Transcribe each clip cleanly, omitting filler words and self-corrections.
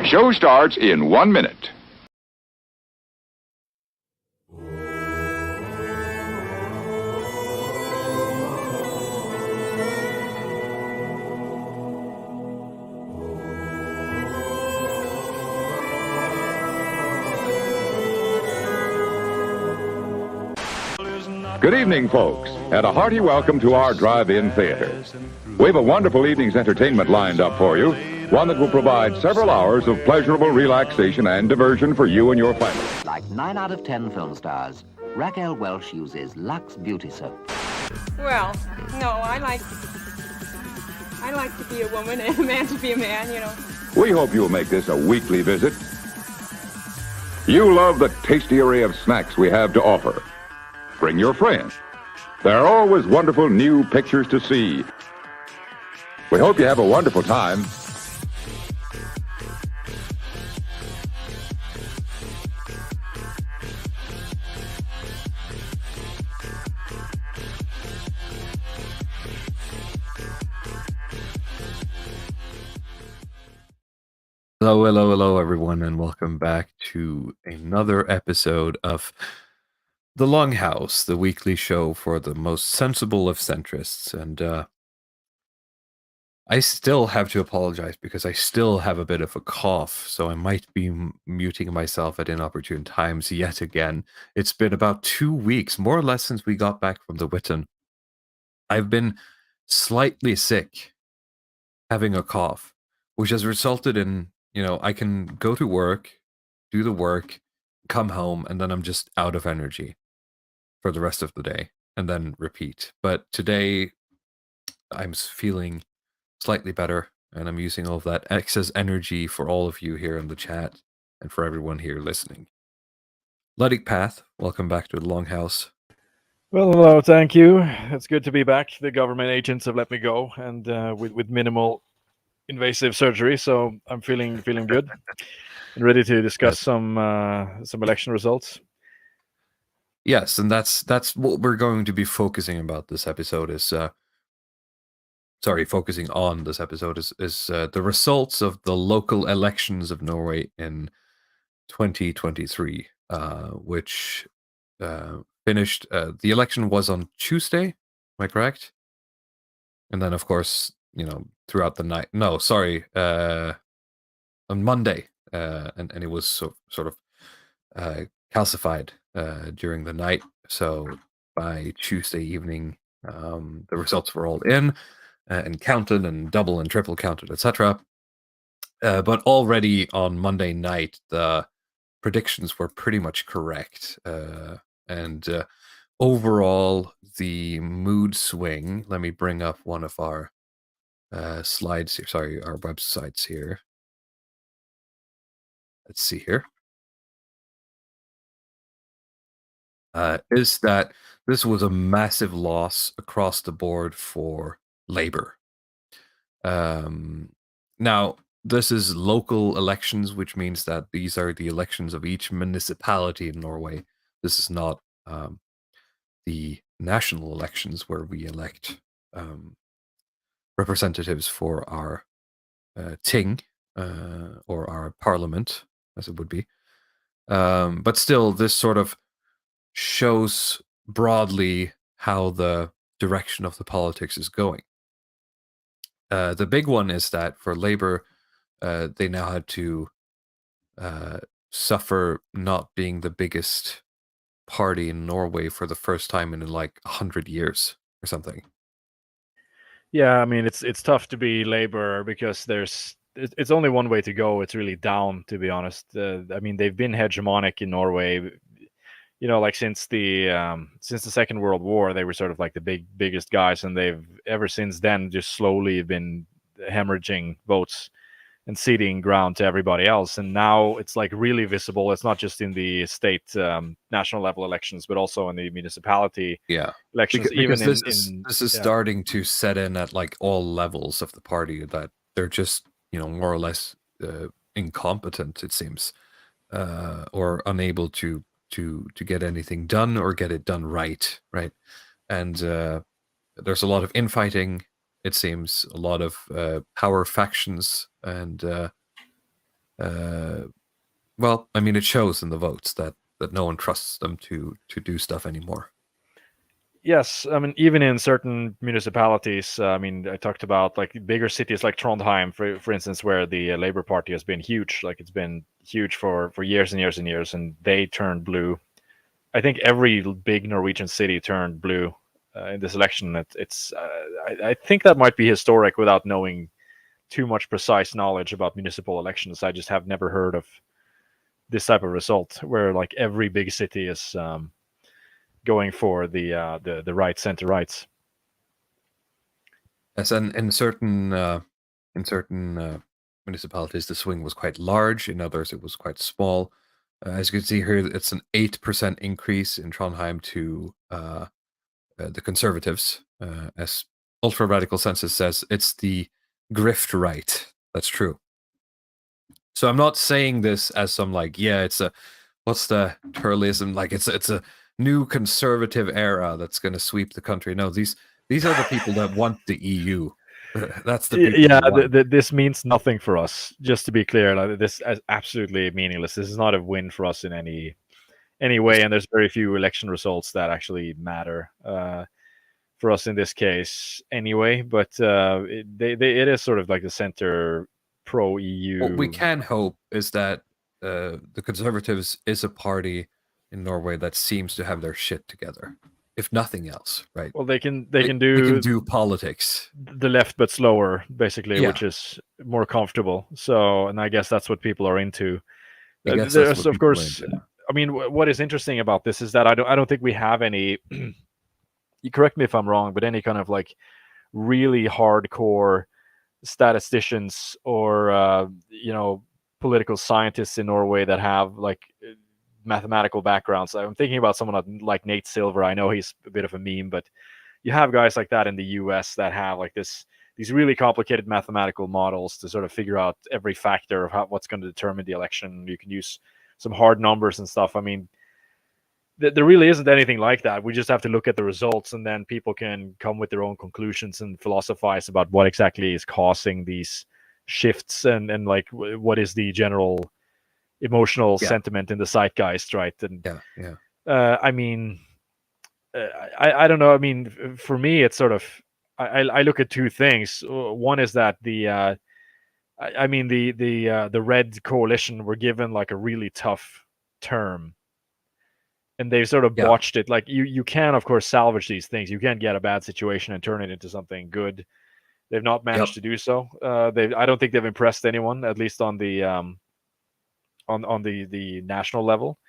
show starts in 1 minute. Good evening, folks, and a hearty welcome to our drive-in theater. We have a wonderful evening's entertainment lined up for you, one that will provide several hours of pleasurable relaxation and diversion for you and your family. Like 9 out of 10 film stars, Raquel Welch uses Lux Beauty Soap. Well, no, I like to be a woman and a man to be a man, you know. We hope you'll make this a weekly visit. You love the tasty array of snacks we have to offer. Bring your friends. There are always wonderful new pictures to see. We hope you have a wonderful time. Hello, everyone, and welcome back to another episode of The Longhouse, the weekly show for the most sensible of centrists. And I still have to apologize because I still have a bit of a cough, so I might be muting myself at inopportune times yet again. It's been about 2 weeks, more or less, since we got back from the Witten. I've been slightly sick, having a cough, which has resulted in, I can go to work, do the work, come home, and then I'm just out of energy for the rest of the day, and then repeat. But today, I'm feeling slightly better, and I'm using all of that excess energy for all of you here in the chat, and for everyone here listening. Luddic Path, welcome back to the Longhouse. Well, hello, thank you. It's good to be back. The government agents have let me go, and with minimal invasive surgery, so I'm feeling good and ready to discuss some election results. Yes, and that's what we're going to be focusing on this episode is the results of the local elections of Norway in 2023, which finished. The election was on Tuesday, am I correct? And then, of course, throughout the night. No, sorry, on Monday, and it was sort of calcified during the night. So by Tuesday evening, the results were all in and counted and double and triple counted, etc. But already on Monday night, the predictions were pretty much correct. And overall, the mood swing, let me bring up one of our slides here, our websites here. Let's see here. Is that this was a massive loss across the board for Labour. Now, this is local elections, which means that these are the elections of each municipality in Norway. This is not the national elections where we elect representatives for our ting, or our parliament, as it would be. But still, this sort of shows broadly how the direction of the politics is going. The big one is that for Labour, they now had to suffer not being the biggest party in Norway for the first time in like 100 years or something. Yeah, I mean, it's tough to be Labour because it's only one way to go. It's really down, to be honest. I mean, they've been hegemonic in Norway, like since the Second World War. They were sort of like the biggest guys, and they've ever since then just slowly been hemorrhaging votes and ceding ground to everybody else. And now it's like really visible. It's not just in the state national level elections, but also in the municipality elections. Because this is starting to set in at like all levels of the party, that they're just more or less incompetent, it seems, or unable to get anything done or get it done right. And there's a lot of infighting, it seems, a lot of power factions, and well, I mean, it shows in the votes that no one trusts them to do stuff anymore. Yes, I mean, even in certain municipalities, I mean, I talked about like bigger cities like Trondheim, for instance, where the Labour Party has been huge. Like it's been huge for years and years and years, and they turned blue. I think every big Norwegian city turned blue in this election. I think that might be historic without knowing too much precise knowledge about municipal elections. I just have never heard of this type of result where like every big city is going for the right center rights. Yes, and in certain municipalities, the swing was quite large. In others, it was quite small. As you can see here, it's an 8% increase in Trondheim to the Conservatives. As ultra radical census says, it's the grift right. That's true. So I'm not saying this as some like, yeah, it's a what's the turlism, like it's a new conservative era that's going to sweep the country. No, these are the people that want the EU. That's the people. Yeah, this means nothing for us. Just to be clear, like, this is absolutely meaningless. This is not a win for us in any way, and there's very few election results that actually matter for us in this case, anyway. But it is sort of like the center pro EU. What we can hope is that the Conservatives is a party in Norway that seems to have their shit together, if nothing else, right? Well, they can do politics, the left but slower, basically, which is more comfortable. So, and I guess that's what people are into. There's of course, I mean, what is interesting about this is that I don't think we have any. You correct me if I'm wrong, but any kind of like really hardcore statisticians or political scientists in Norway that have like mathematical backgrounds. I'm thinking about someone like Nate Silver. I know he's a bit of a meme, but you have guys like that in the US that have like these really complicated mathematical models to sort of figure out every factor of what's going to determine the election. You can use some hard numbers and stuff. I mean, there really isn't anything like that. We just have to look at the results, and then people can come with their own conclusions and philosophize about what exactly is causing these shifts and like what is the general emotional sentiment in the zeitgeist, right? And I mean, I don't know. I mean, for me, it's sort of I look at two things. One is that the Red Coalition were given like a really tough term. And they've sort of botched it. Like you can, of course, salvage these things. You can get a bad situation and turn it into something good. They've not managed to do so. I don't think they've impressed anyone, at least on the on the national level,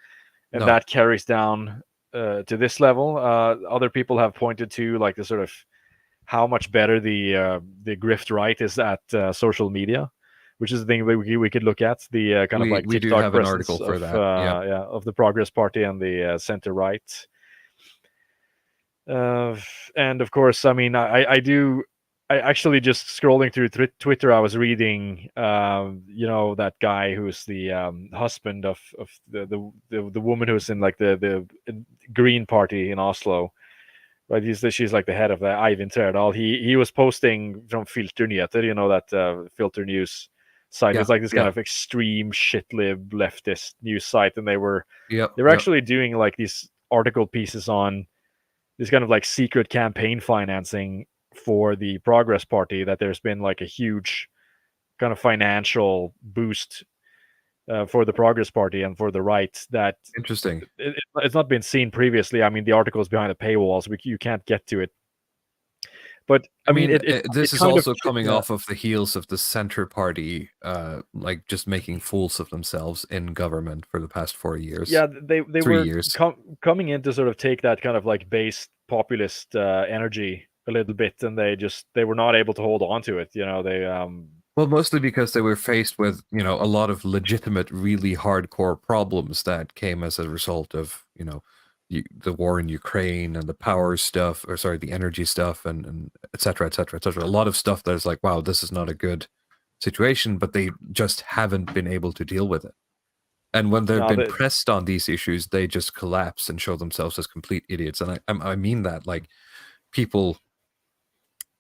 and that carries down to this level. Other people have pointed to like the sort of how much better the grift right is at social media, which is the thing we could look at, the kind of like we TikTok do have an article for that. Of the Progress Party and the center right. And of course, I mean, I actually just scrolling through Twitter, I was reading, that guy who's the husband of the woman who's in like the Green Party in Oslo. Right, she's like the head of the Eivind Trædal. He was posting from Filter Nyheter, that Filter News site. It's like this kind of extreme shit-lib leftist news site, and they were actually doing like these article pieces on this kind of like secret campaign financing for the Progress Party, that there's been like a huge kind of financial boost for the Progress Party and for the right. That interesting. It's not been seen previously. I mean, the article is behind a paywall, so you can't get to it. But I mean, this is also coming off of the heels of the Center Party, like just making fools of themselves in government for the past 4 years. Yeah, they were coming in to sort of take that kind of like base populist energy a little bit, and they were not able to hold on to it. Well, mostly because they were faced with, a lot of legitimate, really hardcore problems that came as a result of, the war in Ukraine and the power stuff, the energy stuff, and et cetera, et cetera, et cetera. A lot of stuff that is like, wow, this is not a good situation, but they just haven't been able to deal with it. And when they've been pressed on these issues, they just collapse and show themselves as complete idiots. And I mean that, like, people,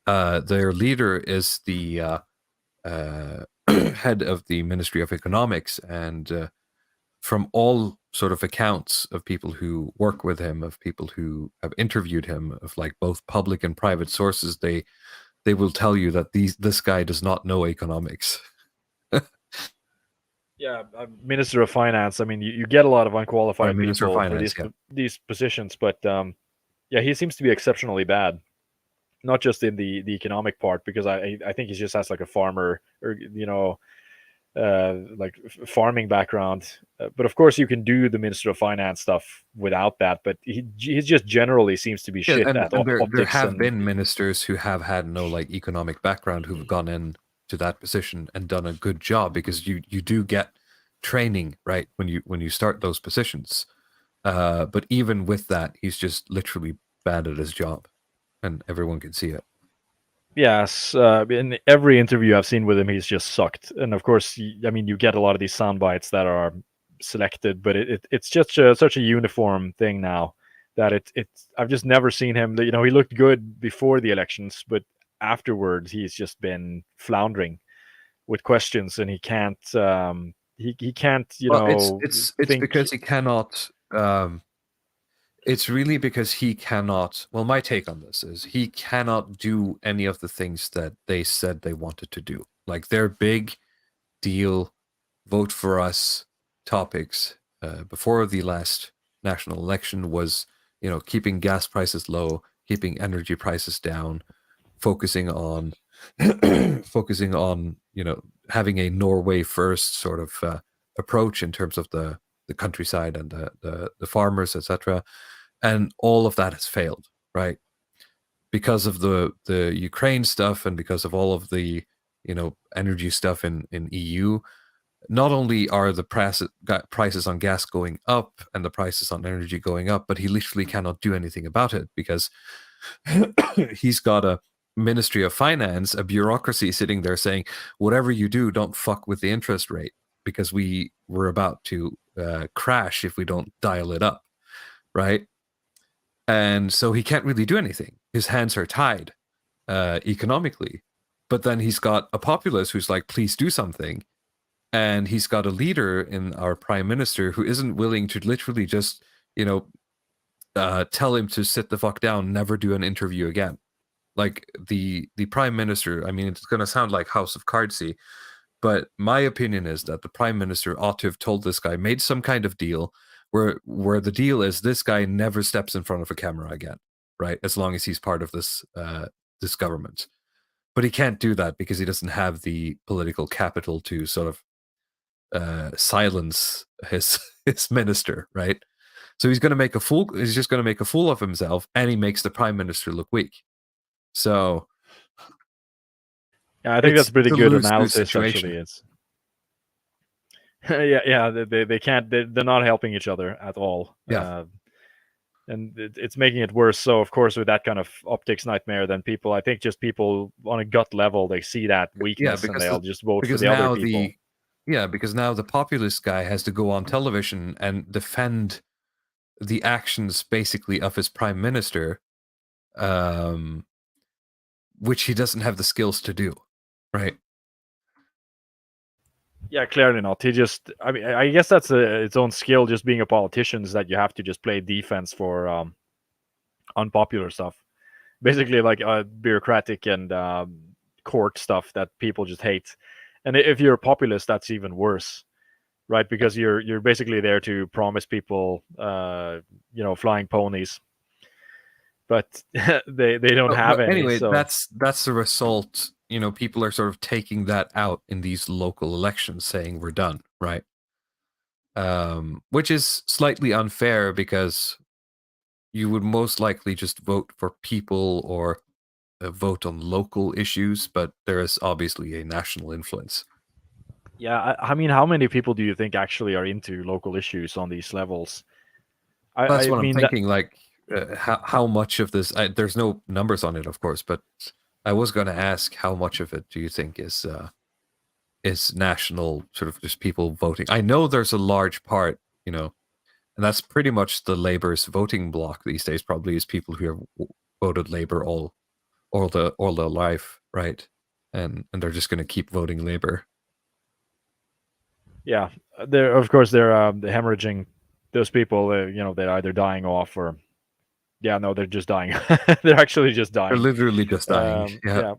their leader is the head of the Ministry of Economics, and from all sort of accounts of people who work with him, of people who have interviewed him, of like both public and private sources, they will tell you that this guy does not know economics. Yeah, Minister of Finance. I mean, you get a lot of unqualified Minister of people for Finance, these positions, but yeah, he seems to be exceptionally bad. Not just in the economic part, because I think he just has like a farmer or like farming background. But of course, you can do the Minister of Finance stuff without that. But he just generally seems to be shit and at there optics. have been ministers who have had no like economic background who've gone in to that position and done a good job, because you do get training, right, when you start those positions. But even with that, he's just literally bad at his job, and everyone can see it. Yes, in every interview I've seen with him, he's just sucked. And of course, I mean, you get a lot of these sound bites that are selected, but it's just such a uniform thing now that it's I've just never seen him. He looked good before the elections, but afterwards he's just been floundering with questions, and he can't he can't it's think. because he cannot. It's really because he cannot. Well, my take on this is he cannot do any of the things that they said they wanted to do. Like their big deal, vote for us topics before the last national election was, keeping gas prices low, keeping energy prices down, focusing on, having a Norway first sort of approach in terms of the countryside and the farmers, etc. And all of that has failed, right? Because of the Ukraine stuff and because of all of the energy stuff in EU. Not only are the prices on gas going up and the prices on energy going up, but he literally cannot do anything about it because he's got a Ministry of Finance, a bureaucracy sitting there saying, whatever you do, don't fuck with the interest rate because we're about to crash if we don't dial it up, right? And so he can't really do anything. His hands are tied economically. But then he's got a populace who's like, please do something. And he's got a leader in our prime minister who isn't willing to literally just, tell him to sit the fuck down, never do an interview again. Like the prime minister, I mean, it's going to sound like House of Cardsy, but my opinion is that the prime minister ought to have told this guy, made some kind of deal where the deal is this guy never steps in front of a camera again, right? As long as he's part of this government. But he can't do that because he doesn't have the political capital to sort of silence his minister, right? So he's just going to make a fool of himself, and he makes the prime minister look weak. So yeah, I think that's pretty good analysis. Actually, it's yeah. They can't. They're not helping each other at all. Yeah. And it's making it worse. So of course, with that kind of optics nightmare, then people on a gut level, they see that weakness and they'll just vote for the other people. Because now the populist guy has to go on television and defend the actions basically of his prime minister, which he doesn't have the skills to do, right? Yeah, clearly not. I guess that's its own skill, just being a politician, is that you have to just play defense for unpopular stuff. Basically like bureaucratic and court stuff that people just hate. And if you're a populist, that's even worse, right? Because you're basically there to promise people, flying ponies, but they don't have any. Anyway, so. that's the result. People are sort of taking that out in these local elections, saying we're done, right? Which is slightly unfair because you would most likely just vote for people or vote on local issues, but there is obviously a national influence. Yeah, I mean, how many people do you think actually are into local issues on these levels? That's what I'm thinking. How much of this? There's no numbers on it, of course, but I was going to ask how much of it do you think is national, sort of just people voting? I know there's a large part, and that's pretty much the Labour's voting bloc these days. Probably is people who have voted Labour all their life, right? And they're just going to keep voting Labour. yeah, they're hemorrhaging those people. They're either dying off or no, they're just dying. They're actually just They're dying. literally just dying. Yeah,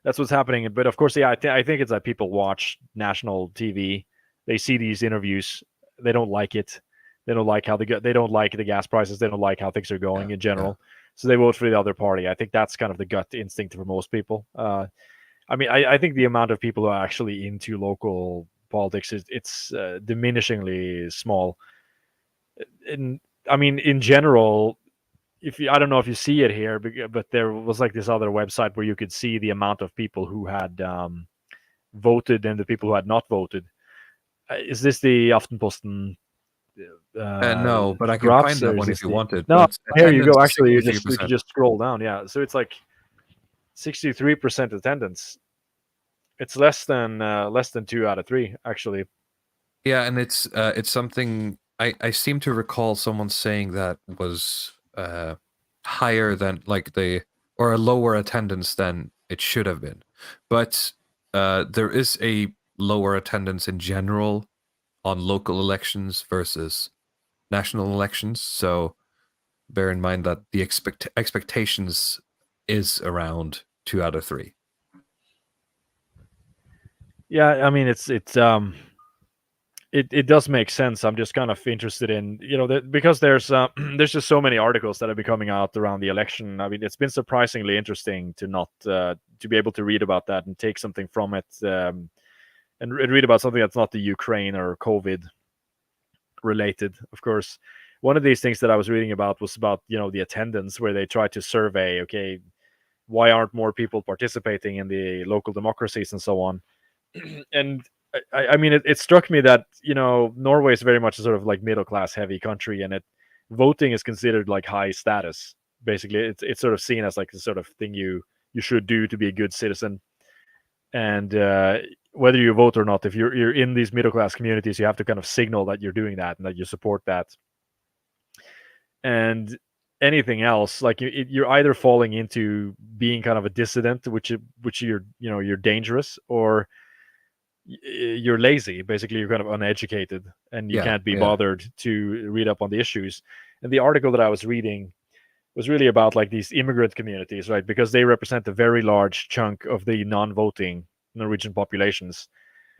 that's what's happening. But of course, I think it's that people watch national TV, they see these interviews, they don't like it, they don't like they don't like the gas prices, they don't like how things are going in general, so they vote for the other party. I think that's kind of the gut instinct for most people. I mean, I think the amount of people who are actually into local politics it's diminishingly small. And I mean, in general, I don't know if you see it here, but there was like this other website where you could see the amount of people who had voted and the people who had not voted. Is this the Aftenposten? No, but I can graphs, find that or is one this if you want it. No, But here you go. attendance Actually, you 63%. can just scroll down. Yeah, so it's like 63% attendance. It's less than 2 out of 3, actually. Yeah, and it's something I seem to recall someone saying that was higher than or a lower attendance than it should have been. But there is a lower attendance in general on local elections versus national elections. So bear in mind that the expectations is around 2 out of 3. Yeah, I mean it does make sense. I'm just kind of interested in because there's just so many articles that have been coming out around the election. I mean, it's been surprisingly interesting to not to be able to read about that and take something from it, and read about something that's not the Ukraine or COVID related. Of course, one of these things that I was reading about was about the attendance, where they tried to survey, okay, why aren't more people participating in the local democracies and so on. And I mean, it struck me that Norway is very much a sort of like middle class heavy country, and voting is considered like high status. Basically, it's sort of seen as like the sort of thing you should do to be a good citizen. And whether you vote or not, if you're in these middle class communities, you have to kind of signal that you're doing that and that you support that. And anything else, like you're either falling into being kind of a dissident, which you're dangerous, or you're lazy. Basically, you're kind of uneducated and you can't be bothered to read up on the issues. And the article that I was reading was really about like these immigrant communities, right? Because they represent a very large chunk of the non-voting Norwegian populations.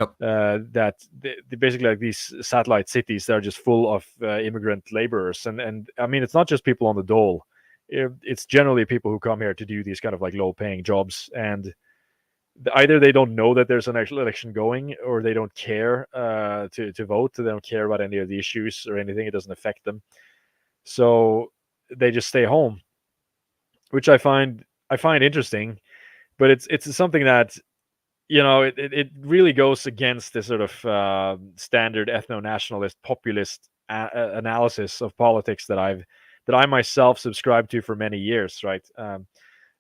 Yep. That they basically like these satellite cities that are just full of immigrant laborers, and I mean, it's not just people on the dole. It's generally people who come here to do these kind of like low-paying jobs, and either they don't know that there's an actual election going, or they don't care to vote. They don't care about any of the issues or anything. It doesn't affect them, so they just stay home, which I find interesting. But it's something that it really goes against the sort of standard ethno-nationalist populist analysis of politics that I myself subscribed to for many years, right?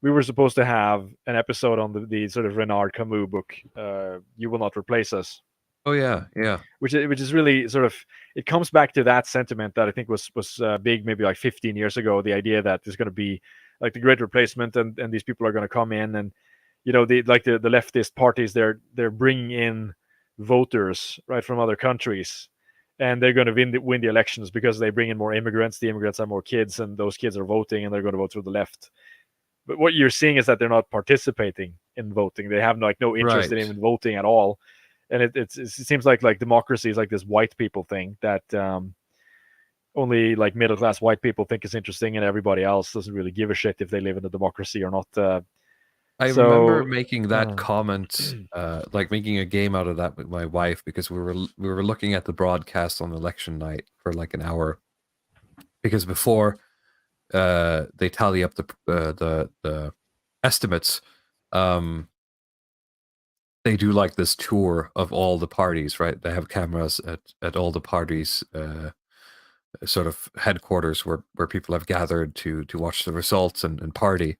We were supposed to have an episode on the sort of Renard Camus book, You Will Not Replace Us. Oh yeah. Which is really sort of, it comes back to that sentiment that I think was big maybe like 15 years ago. The idea that there's going to be like the great replacement, and these people are going to come in, and the leftist parties, they're bringing in voters right from other countries, and they're going to win the elections because they bring in more immigrants. The immigrants have more kids, and those kids are voting, and they're going to vote through the left. But what you're seeing is that they're not participating in voting. They have no interest in even voting at all. And it seems like democracy is like this white people thing that only like middle class white people think is interesting, and everybody else doesn't really give a shit if they live in a democracy or not. I remember making that comment, like making a game out of that with my wife, because we were looking at the broadcast on election night for like an hour, because before they tally up the estimates, they do like this tour of all the parties, right? They have cameras at all the parties, sort of headquarters where people have gathered to watch the results and party.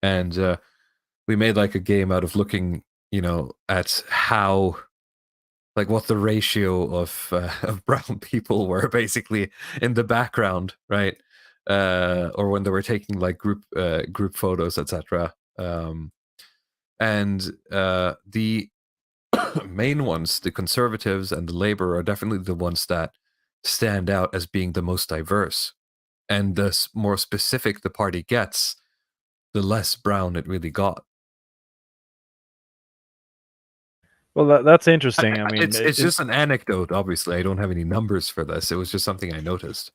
And we made like a game out of looking, at how, like what the ratio of brown people were basically in the background, right? Or when they were taking like group photos, etc. And the main ones, the Conservatives and the Labour, are definitely the ones that stand out as being the most diverse. And the more specific the party gets, the less brown it really got. Well, that's interesting. I mean, it's just an anecdote. Obviously, I don't have any numbers for this. It was just something I noticed,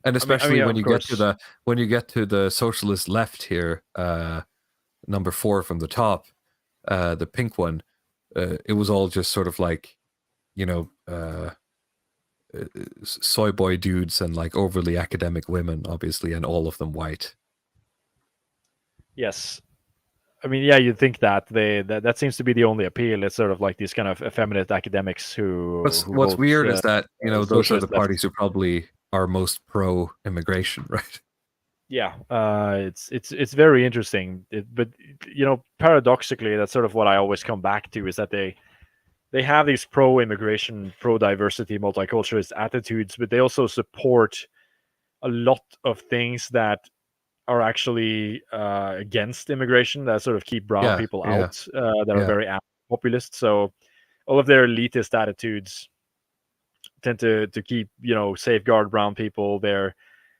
and especially when you get to the socialist left here, number 4 from the top, the pink one. It was all just sort of like, soy boy dudes and like overly academic women, obviously, and all of them white. Yes. I mean, yeah, you'd think that that seems to be the only appeal. It's sort of like these kind of effeminate academics who. What's weird is that those are the parties who probably are most pro-immigration, right? Yeah, it's very interesting. But paradoxically, that's sort of what I always come back to, is that they have these pro-immigration, pro-diversity, multiculturalist attitudes, but they also support a lot of things that are actually against immigration, that sort of keep brown people out, that are very populist. So all of their elitist attitudes tend to keep, safeguard brown people. Their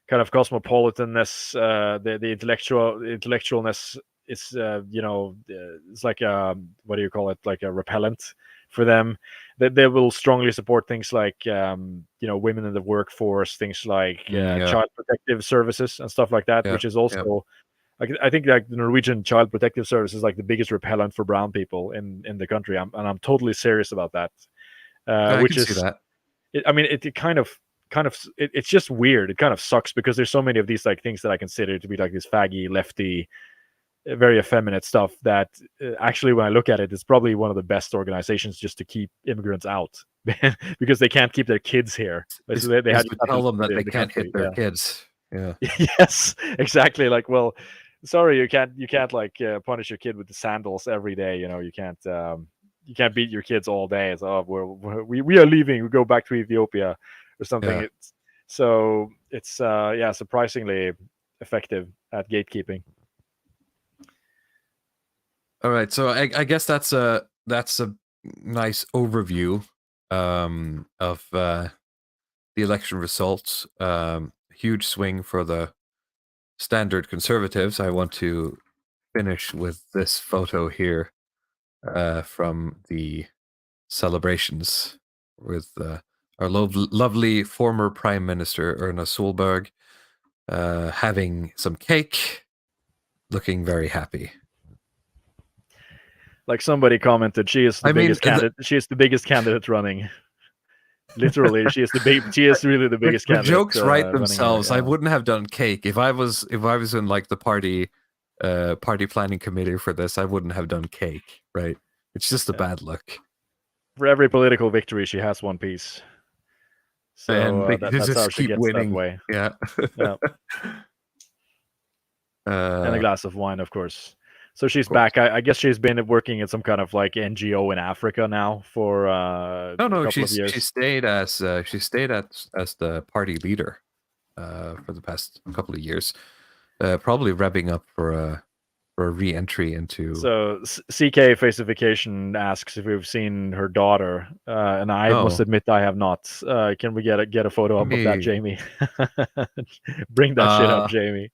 kind of cosmopolitanness, the intellectualness is, it's like what do you call it? Like a repellent for them. They will strongly support things like women in the workforce, things like child protective services and stuff like that, which is also I think like the Norwegian Child Protective Service is like the biggest repellent for brown people in the country. I'm totally serious about that. I can see that. It's just weird. It kind of sucks because there's so many of these like things that I consider to be like this faggy, lefty, very effeminate stuff that actually, when I look at it, it's probably one of the best organizations just to keep immigrants out because they can't keep their kids here. So they had to tell them that they can't hit their kids. Yeah. Yes, exactly. Like, well, sorry, you can't like punish your kid with the sandals every day. You can't beat your kids all day. So we are leaving. We go back to Ethiopia or something. It's surprisingly effective at gatekeeping. All right, so I guess that's a nice overview of the election results. Huge swing for the standard Conservatives. I want to finish with this photo here from the celebrations with our lovely former Prime Minister Erna Solberg having some cake, looking very happy. Like somebody commented, she is the biggest candidate. She is the biggest candidate running. Literally, she is really the biggest candidate. The jokes write themselves. I wouldn't have done cake if I was in like the party planning committee for this. I wouldn't have done cake. Right? It's just a bad look. For every political victory, she has one piece. So and that's just how she gets winning. That way. Yeah. And a glass of wine, of course. So she's back. I guess she's been working at some kind of like NGO in Africa now for a couple of years. She stayed as the party leader for the past couple of years, probably revving up for a re-entry into. So CK Facification asks if we've seen her daughter, and I must admit I have not. Can we get a photo up of that, Jamie? Bring that shit up, Jamie.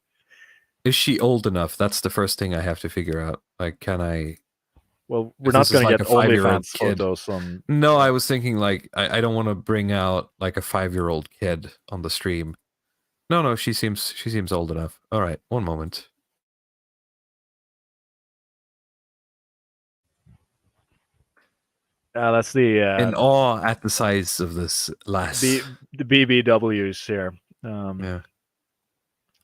Is she old enough? That's the first thing I have to figure out. Like, can I? Well, we're not going to get OnlyFans photos on. No, I was thinking like I don't want to bring out like a 5-year-old kid on the stream. No, she seems old enough. All right, one moment. That's the in awe at the size of this lass. The BBWs here. Yeah.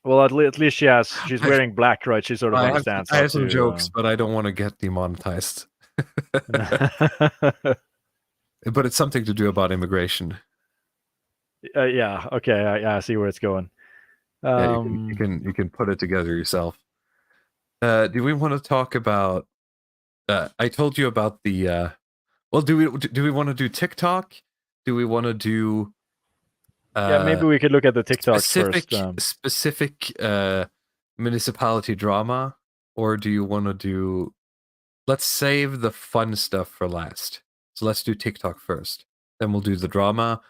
Well, at least she's wearing black, right? She sort of understands. I have some jokes, but I don't want to get demonetized. But it's something to do about immigration. Yeah. Okay. I see where it's going. You can put it together yourself. Do we want to talk about? I told you about the. Well, do we want to do TikTok? Do we want to do? Yeah, maybe we could look at the TikTok first. Specific municipality drama, or do you want to do? Let's save the fun stuff for last. So let's do TikTok first. Then we'll do the drama,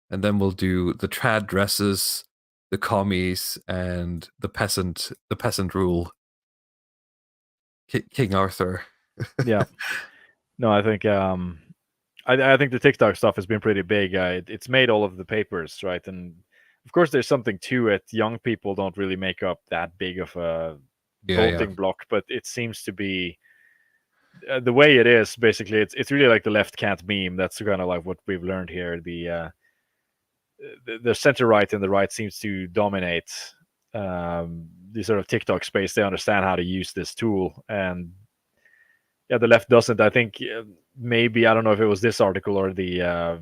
and then we'll do the trad dresses, the commies, and the peasant rule. King Arthur. Yeah. No, I think I think the TikTok stuff has been pretty big. It's made all of the papers, right? And of course, there's something to it. Young people don't really make up that big of a voting block, but it seems to be the way it is. Basically, it's really like the left can't meme. That's kind of like what we've learned here. The center right and the right seems to dominate the sort of TikTok space. They understand how to use this tool, and yeah, the left doesn't. I think maybe, I don't know if it was this article or the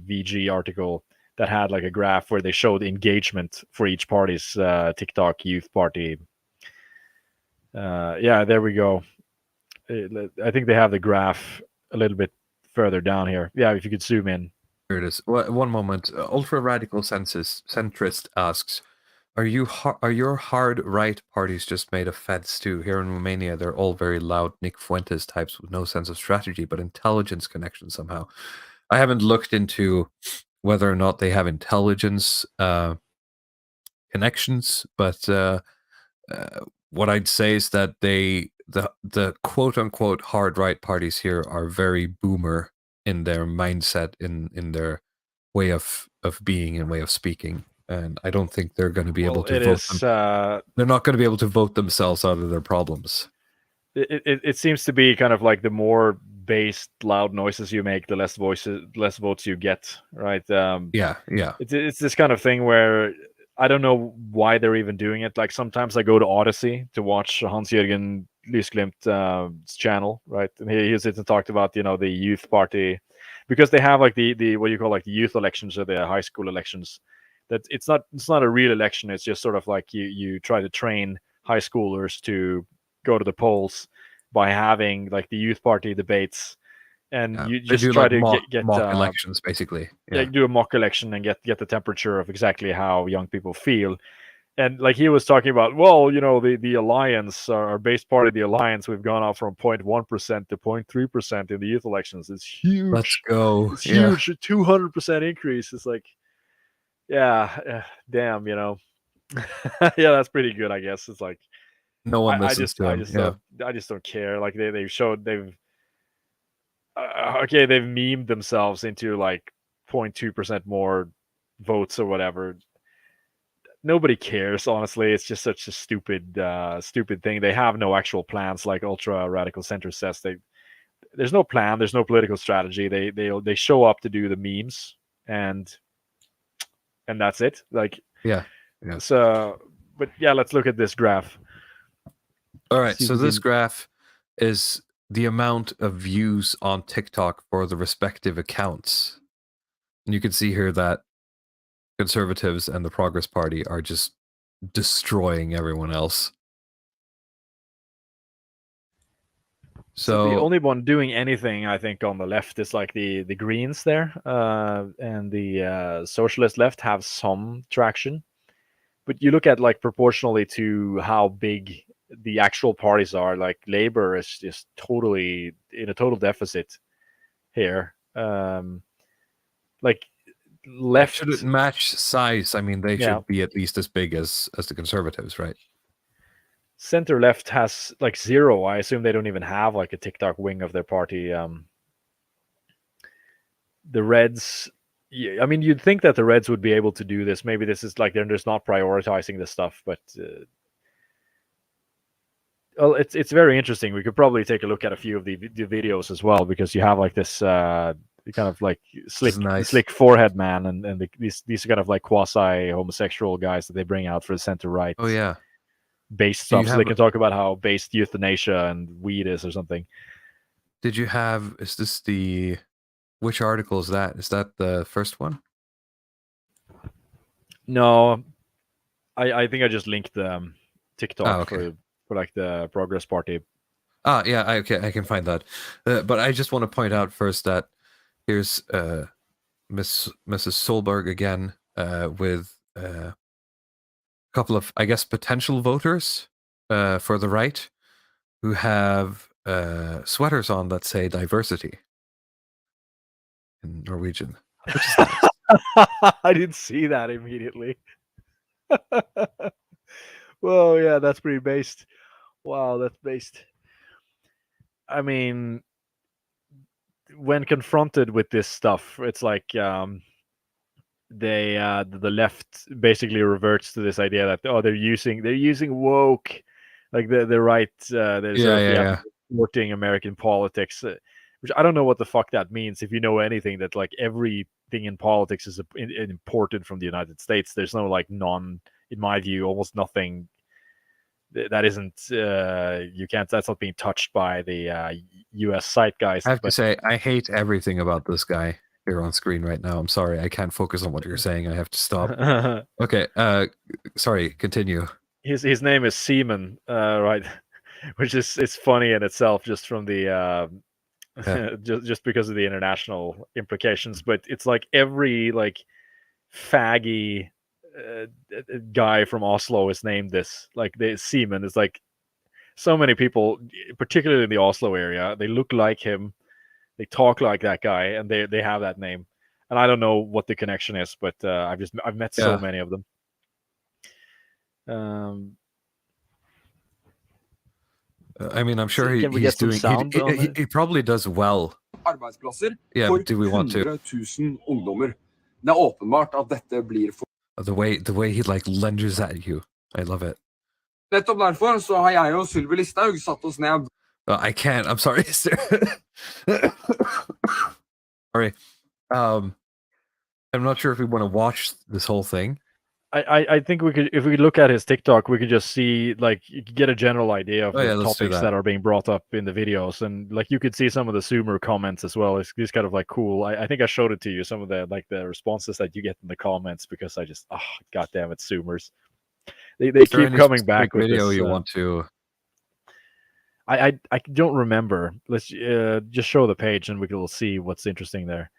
VG article that had like a graph where they showed engagement for each party's TikTok youth party. Yeah, there we go. I think they have the graph a little bit further down here. Yeah, if you could zoom in. Here it is. One moment. Ultra radical centrist asks, Are your hard right parties just made of feds too? Here in Romania, they're all very loud Nick Fuentes types with no sense of strategy, but intelligence connection somehow. I haven't looked into whether or not they have intelligence connections, but what I'd say is that the quote unquote hard right parties here are very boomer in their mindset, in their way of being and way of speaking. And I don't think they're going to be able to vote. They're not going to be able to vote themselves out of their problems. It seems to be kind of like the more bass, loud noises you make, the less votes you get, right? Yeah. It's this kind of thing where I don't know why they're even doing it. Like sometimes I go to Odyssey to watch Hans-Jürgen Lysglimt's channel, right? And he sits and talked about the youth party, because they have like the what you call like the youth elections or the high school elections. That it's not a real election. It's just sort of like you try to train high schoolers to go to the polls by having like the youth party debates, and you just try to get mock elections, basically. Yeah, do a mock election and get the temperature of exactly how young people feel. And like he was talking about, well, the alliance, our base party, the alliance, we've gone up from 0.1% to 0.3% in the youth elections. It's huge. Let's go. It's huge. 200% increase. It's like, yeah, damn, yeah, that's pretty good, I guess. It's like no one listens to him. I just don't care. Like they've memed themselves into like 0.2% more votes or whatever. Nobody cares, honestly. It's just such a stupid thing. They have no actual plans, like ultra radical center says. There's no plan. There's no political strategy. They show up to do the memes and that's it. Like yeah. So, but yeah, let's look at this graph. All right. So this graph is the amount of views on TikTok for the respective accounts, and you can see here that Conservatives and the Progress Party are just destroying everyone else. So the only one doing anything, I think, on the left is like the Greens there, and the Socialist left have some traction. But you look at like proportionally to how big the actual parties are, like Labour is just totally in a total deficit here. Like left should it match size? I mean, they should be at least as big as the Conservatives, right? Center left has like 0. I assume they don't even have like a TikTok wing of their party. The Reds, I mean, you'd think that the Reds would be able to do this. Maybe this is like they're just not prioritizing this stuff, but well, it's very interesting. We could probably take a look at a few of the videos as well, because you have like this kind of like slick forehead man, and these are kind of like quasi homosexual guys that they bring out for the center right. Oh yeah. Based stuff, so they can talk about how based euthanasia and weed is or something. Is this which article is that? Is that the first one? No, I think I just linked the TikTok for like the Progress Party. Yeah, I can find that. But I just want to point out first that here's Mrs. Solberg again with couple of, I guess, potential voters for the right who have sweaters on that say diversity. in Norwegian. Which is nice. I didn't see that immediately. Well, yeah, that's pretty based. Wow, that's based. I mean, when confronted with this stuff, it's like the left basically reverts to this idea that they're using woke, like the right they're sort of Yeah. supporting American politics, which I don't know what the fuck that means. If you know anything, that like everything in politics is imported from the United States. There's no like in my view, almost nothing that isn't that's not being touched by the U.S. zeitgeist. I have to say, I hate everything about this guy here on screen right now. I'm sorry, I can't focus on what you're saying. I have to stop. Okay, sorry, continue. His name is Seaman, right? Which is it's funny in itself, just from the just because of the international implications. But it's like every like faggy guy from Oslo is named this. Like the Seaman is like so many people, particularly in the Oslo area, they look like him, they talk like that guy, and they have that name. And I don't know what the connection is, but I've met so many of them. I mean, I'm sure he's doing. He probably does well. Yeah, but do we want to? The way he like lunges at you, I love it. I can't. I'm sorry. Sorry. I'm not sure if we want to watch this whole thing. I think we could, if we look at his TikTok, we could just see, like, you could get a general idea of the topics that are being brought up in the videos, and like you could see some of the Zoomer comments as well. It's kind of like cool. I think I showed it to you, some of the like the responses that you get in the comments, because I just god damn it, Zoomers. They keep coming back with video this, you want to. I don't remember. Let's just show the page and we can see what's interesting there.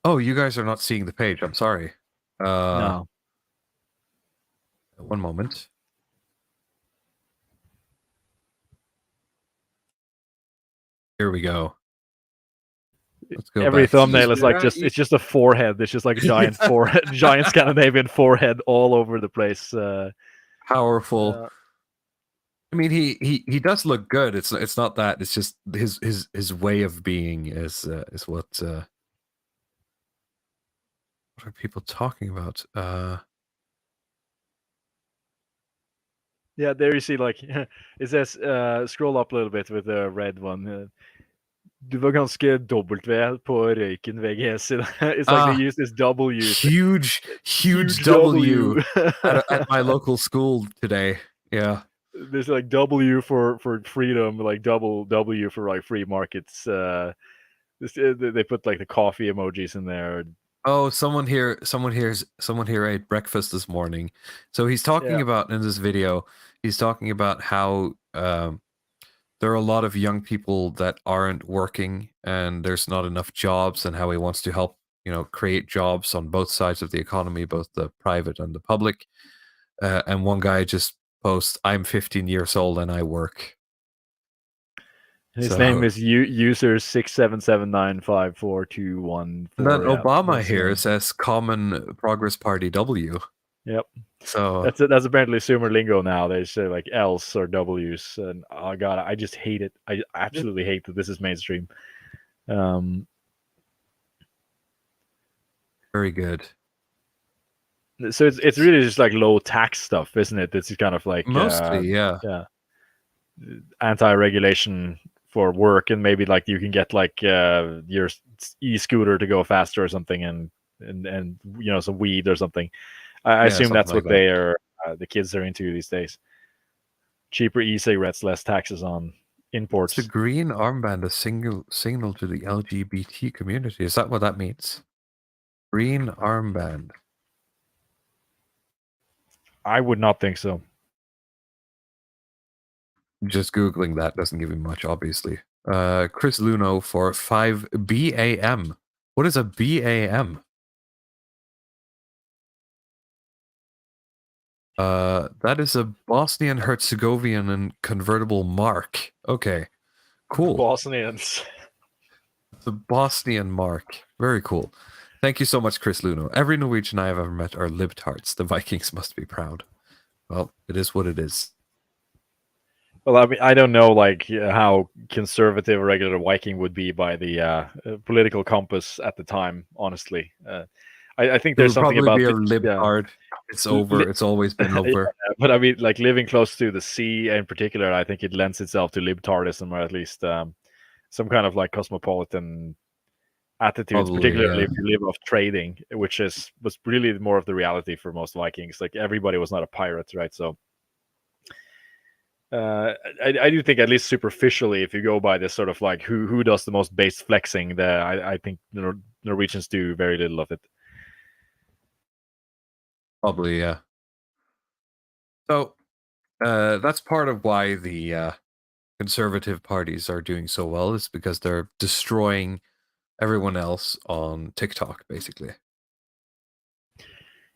Oh, you guys are not seeing the page. I'm sorry. No. One moment. Here we go. Let's go. Every thumbnail is like it's just a forehead. It's just like a giant forehead, giant Scandinavian forehead all over the place. Powerful. I mean, he does look good. It's not that. It's just his way of being is what are people talking about? Yeah, there you see, like, it says, scroll up a little bit with the red one. Du var ganske W på røyken VGS. It's like they use this W. Huge W at my local school today. Yeah. There's like W for freedom, like double W for like free markets. They put like the coffee emojis in there. Oh, someone here ate breakfast this morning. So he's talking about, in this video, he's talking about how there are a lot of young people that aren't working and there's not enough jobs, and how he wants to help, create jobs on both sides of the economy, both the private and the public. And one guy just posts, "I'm 15 years old and I work." His name is user 677954214. And then Obama here says Common Progress Party W. Yep. So that's apparently Zoomer lingo now. They say like L's or W's, and oh god, I just hate it. I absolutely hate that this is mainstream. Very good. So it's really just like low tax stuff, isn't it? It's kind of like mostly, anti-regulation for work, and maybe like you can get like your e-scooter to go faster or something, and some weed or something. I assume that's what they are. The kids are into these days. Cheaper e-cigarettes, less taxes on imports. The green armband, a signal to the LGBT community. Is that what that means? Green armband. I would not think so. Just Googling that doesn't give you much, obviously. Chris Luno for 5 BAM. What is a BAM? That is a Bosnian Herzegovian and convertible mark. Okay, cool. Bosnians. The Bosnian mark. Very cool. Thank you so much, Chris Luno. Every Norwegian I have ever met are libtards. The Vikings must be proud. Well, it is what it is. Well, I mean, I don't know like how conservative a regular Viking would be by the political compass at the time. Honestly, I think It there's would something probably about be a libtard. It's over. It's always been over. but I mean, like living close to the sea in particular, I think it lends itself to libtardism, or at least some kind of like cosmopolitan attitudes, Probably, particularly yeah. if you live off trading, which was really more of the reality for most Vikings. Like everybody was not a pirate, right? So I do think, at least superficially, if you go by this sort of like who does the most base flexing, I think Norwegians do very little of it. Probably, yeah. So that's part of why the conservative parties are doing so well, is because they're destroying everyone else on TikTok, basically.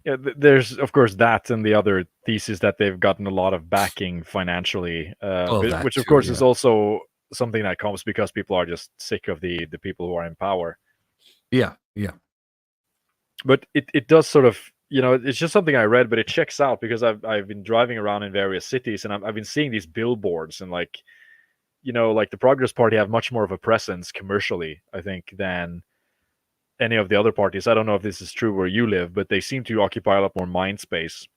Yeah, there's of course that, and the other thesis that they've gotten a lot of backing financially, which of course is also something that comes because people are just sick of the people who are in power. Yeah. But it does sort of, it's just something I read, but it checks out because I've been driving around in various cities, and I've been seeing these billboards, and like, like the Progress Party have much more of a presence commercially, I think, than any of the other parties. I don't know if this is true where you live, but they seem to occupy a lot more mind space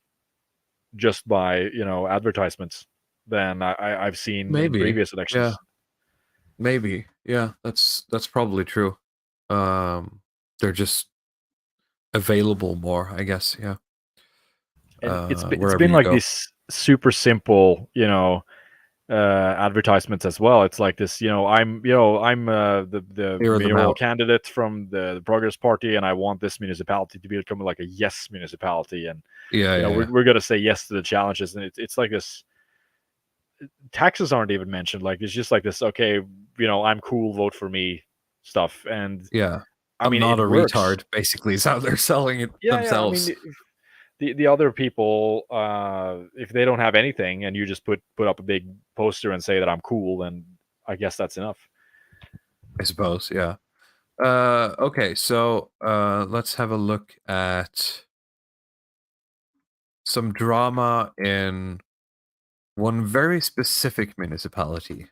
just by advertisements than I've seen in previous elections. Yeah. Maybe, yeah, that's probably true. They're just available more, I guess. Yeah. And it's been like this super simple, advertisements as well. It's like this, I'm the mayoral candidate from the Progress Party, and I want this municipality to become like a yes municipality, and we're gonna say yes to the challenges, and it's like this. Taxes aren't even mentioned. Like it's just like this. Okay, I'm cool, vote for me, stuff, and yeah. I mean, I'm not a works. retard. Basically, is how they're selling it themselves. Yeah, I mean, the other people, if they don't have anything, and you just put up a big poster and say that I'm cool, then I guess that's enough. I suppose, yeah. Okay, so let's have a look at some drama in one very specific municipality,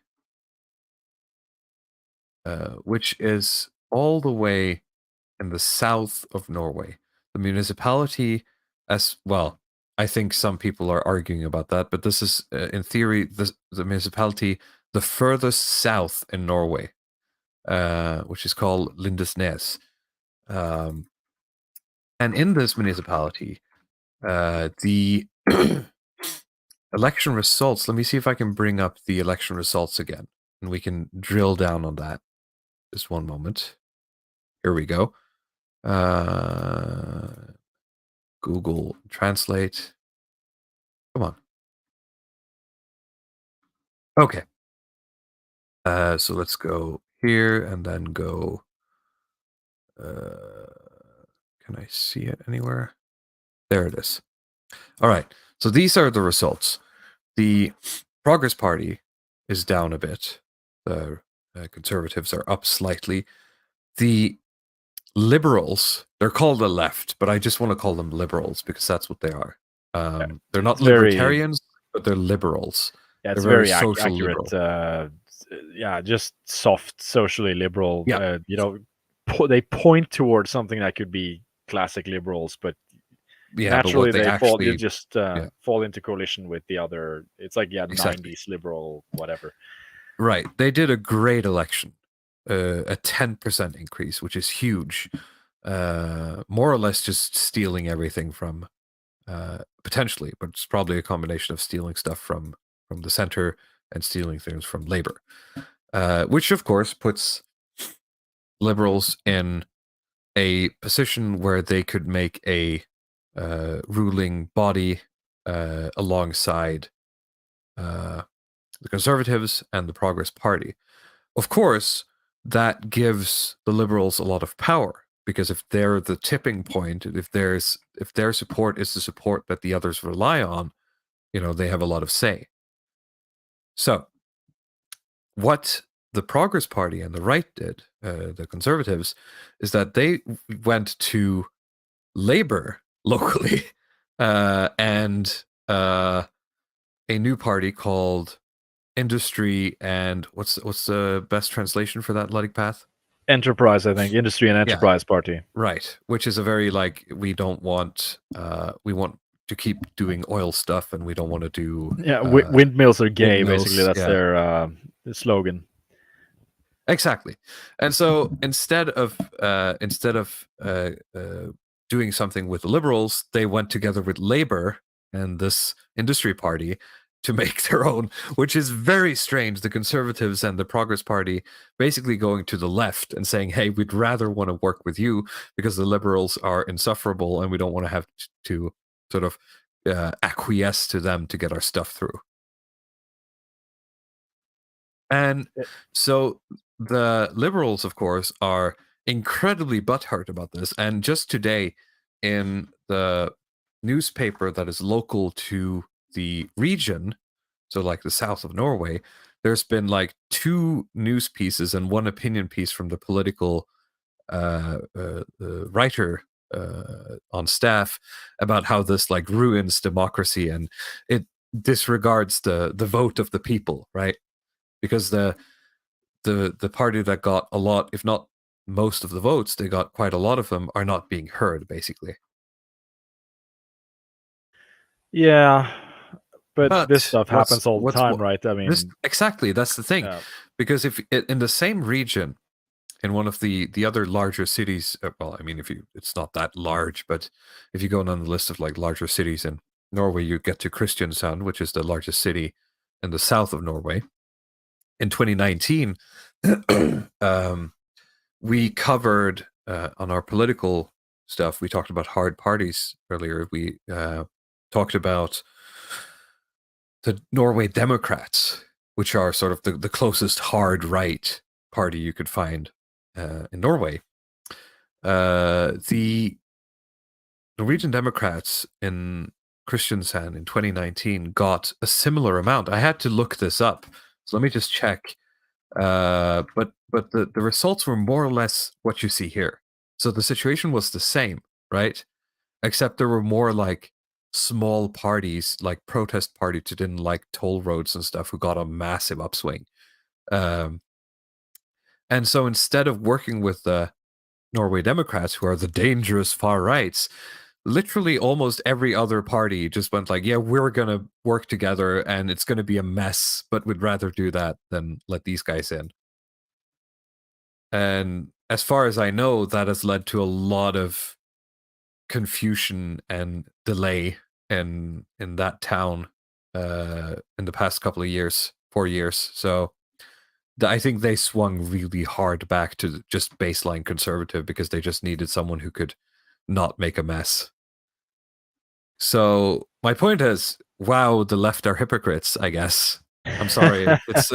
which is all the way in the south of Norway. The municipality, as well, I think some people are arguing about that, but this is, in theory, the municipality the furthest south in Norway, which is called Lindesnes. And in this municipality, the election results, let me see if I can bring up the election results again, and we can drill down on that. Just one moment. Here we go. Google Translate. Come on. Okay. So let's go here and then go. Can I see it anywhere? There it is. All right. So these are the results. The Progress Party is down a bit. The Conservatives are up slightly. The Liberals, they're called the left, but I just want to call them liberals because that's what they are. They're not libertarians, but they're liberals. Yeah, it's they're very accurate. Yeah, just soft, socially liberal. Yeah. They point towards something that could be classic liberals, but naturally they fall into coalition with the other. It's like exactly. 90s liberal, whatever. Right. They did a great election, a 10% increase, which is huge. More or less just stealing everything from, potentially, but it's probably a combination of stealing stuff from the center and stealing things from Labour, which of course puts Liberals in a position where they could make a ruling body alongside the Conservatives and the Progress Party. Of course, that gives the Liberals a lot of power, because if they're the tipping point, if their support is the support that the others rely on, they have a lot of say. So, what the Progress Party and the right did, the Conservatives, is that they went to Labour locally and a new party called Industry and what's the best translation for that, Luddic Path? Enterprise, I think. Industry and Enterprise Party. Right, which is a very we don't want we want to keep doing oil stuff and we don't want to do windmills are gay, windmills, basically. That's their slogan. Exactly. And so instead of doing something with the Liberals, they went together with Labour and this Industry Party to make their own, which is very strange. The Conservatives and the Progress Party basically going to the left and saying, hey, we'd rather want to work with you because the Liberals are insufferable and we don't want to have to sort of acquiesce to them to get our stuff through. And so the Liberals, of course, are incredibly butthurt about this. And just today, in the newspaper that is local to the region, so like the south of Norway, there's been 2 news pieces and 1 opinion piece from the political writer on staff about how this ruins democracy and it disregards the vote of the people, right? Because the party that got a lot, if not most of the votes, they got quite a lot of them, are not being heard, basically. Yeah, but this stuff happens all the time, right? I mean, exactly, that's the thing. Because if in the same region, in one of the other larger cities, well, I mean, it's not that large, but if you go on the list of larger cities in Norway, you get to Kristiansand, which is the largest city in the south of Norway. In 2019, we covered on our political stuff, we talked about hard parties earlier. We talked about the Norway Democrats, which are sort of the closest hard right party you could find in Norway. The Norwegian Democrats in Kristiansand in 2019 got a similar amount. I had to look this up, so let me just check. But the results were more or less what you see here. So the situation was the same, right? Except there were more small parties, protest parties who didn't like toll roads and stuff, who got a massive upswing. And so instead of working with the Norway Democrats, who are the dangerous far rights, literally almost every other party just went yeah, we're going to work together and it's going to be a mess, but we'd rather do that than let these guys in. And as far as I know, that has led to a lot of confusion and delay in that town in the past couple of years, 4 years. So I think they swung really hard back to just baseline conservative because they just needed someone who could not make a mess. So my point is, wow, the left are hypocrites, I guess. I'm sorry. It's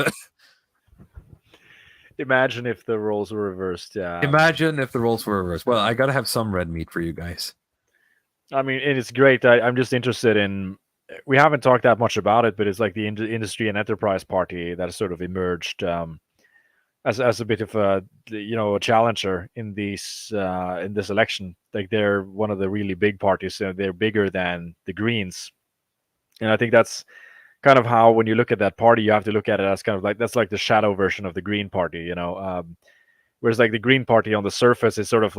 imagine if the roles were reversed. Imagine if the roles were reversed. Well, I got to have some red meat for you guys. I mean, and it's great. I'm just interested in, we haven't talked that much about it, but it's the Industry and Enterprise Party that has sort of emerged as a bit of a a challenger in this election. They're one of the really big parties. So they're bigger than the Greens, and I think that's kind of how, when you look at that party, you have to look at it as kind of that's the shadow version of the Green Party, whereas the Green Party on the surface is sort of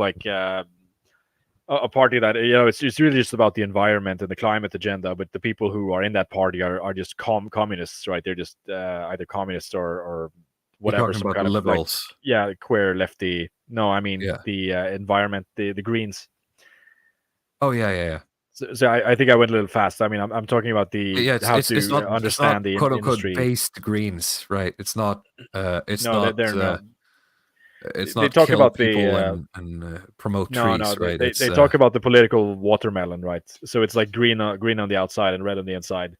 a party that it's really just about the environment and the climate agenda, but the people who are in that party are just communists, right? They're just either communists or whatever, some kind of liberals, queer lefty. No, I mean the environment, the Greens. Oh yeah. So I think I went a little fast. I mean, I'm talking about it's not, understand the quote industry. unquote based Greens, right? It's not. It's no, not. They're not. It's not. They talk about people and promote trees, right? They talk about the political watermelon, right? So it's green on the outside and red on the inside.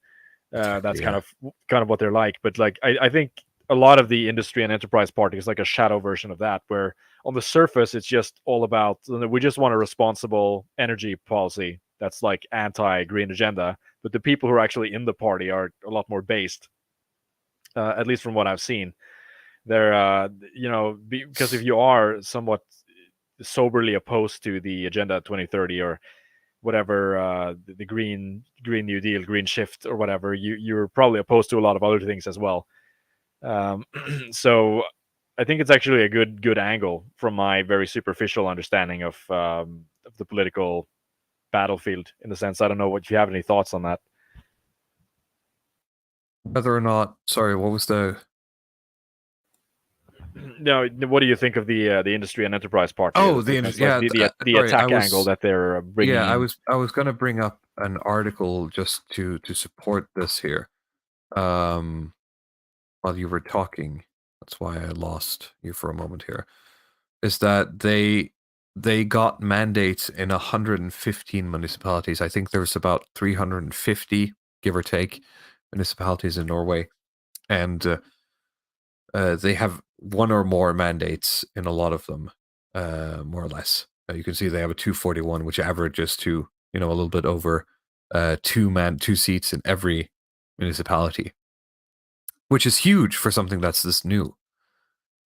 That's kind of what they're like. But I think a lot of the Industry and Enterprise Party is a shadow version of that, where on the surface it's just all about, we just want a responsible energy policy that's anti-green agenda, but the people who are actually in the party are a lot more based, at least from what I've seen. They're because if you are somewhat soberly opposed to the Agenda 2030 or whatever, the Green New Deal, Green Shift or whatever, you're probably opposed to a lot of other things as well. So I think it's actually a good angle from my very superficial understanding of the political battlefield. In the sense, I don't know if you have any thoughts on that. Whether or not, sorry, what was the? No, what do you think of the Industry and Enterprise Party? Oh, the sorry, attack angle that they're bringing. Yeah, in. I was going to bring up an article just to support this here. While you were talking, that's why I lost you for a moment here. Is that they got mandates in 115 municipalities. I think there's about 350, give or take, municipalities in Norway, and they have one or more mandates in a lot of them, more or less. You can see they have a 241, which averages to a little bit over 2 seats in every municipality, which is huge for something that's this new.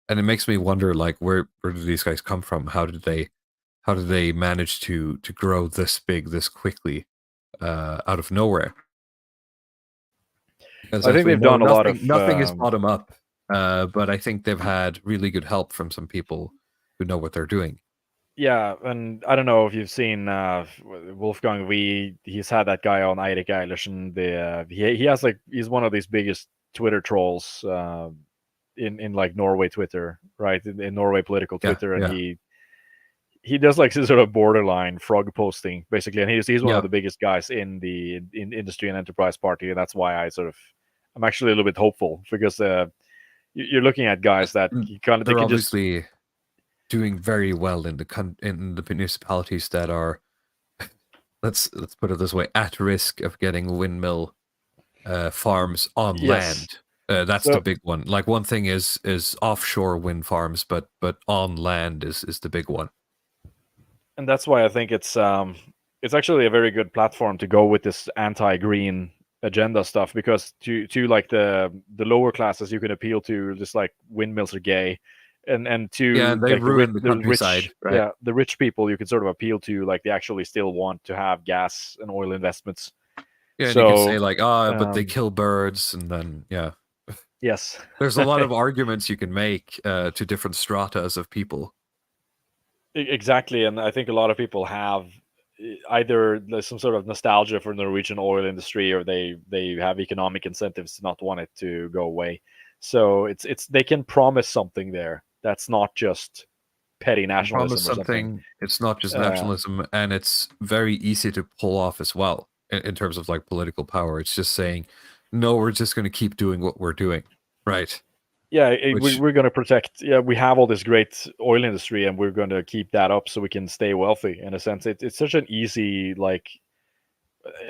And it makes me wonder, like, where do these guys come from? How did they manage to grow this big this quickly out of nowhere? Because I think they've done a lot of nothing is bottom up, but I think they've had really good help from some people who know what they're doing. Yeah, and I don't know if you've seen Wolfgang V. He's had that guy on Eirik Eilertsen. He's one of these biggest Twitter trolls in like Norway Twitter, right? In Norway political Twitter, and he does like this sort of borderline frog posting basically, and he's one of the biggest guys in the Industry and Enterprise Party, and that's why I'm actually a little bit hopeful, because you're looking at guys that they're obviously doing very well in the municipalities that are let's put it this way, at risk of getting windmill farms on land. That's the big one. Like, one thing is offshore wind farms, but on land is the big one. And that's why I think it's actually a very good platform to go with this anti-green agenda stuff, because to like the lower classes you can appeal to, just like windmills are gay, and to they like ruin the countryside, rich, right? Yeah, the rich people you can sort of appeal to, like they actually still want to have gas and oil investments. Yeah, so, and you can say like, but they kill birds, and then yes, there's a lot of arguments you can make to different stratas of people. Exactly, and I think a lot of people have either some sort of nostalgia for the Norwegian oil industry, or they have economic incentives to not want it to go away. So it's they can promise something there that's not just petty nationalism or something. It's not just nationalism, and it's very easy to pull off as well in terms of like political power. It's just saying, no, we're just going to keep doing what we're doing, right? Yeah, we're going to protect. Yeah, we have all this great oil industry, and we're going to keep that up so we can stay wealthy. In a sense, it's such an easy, like,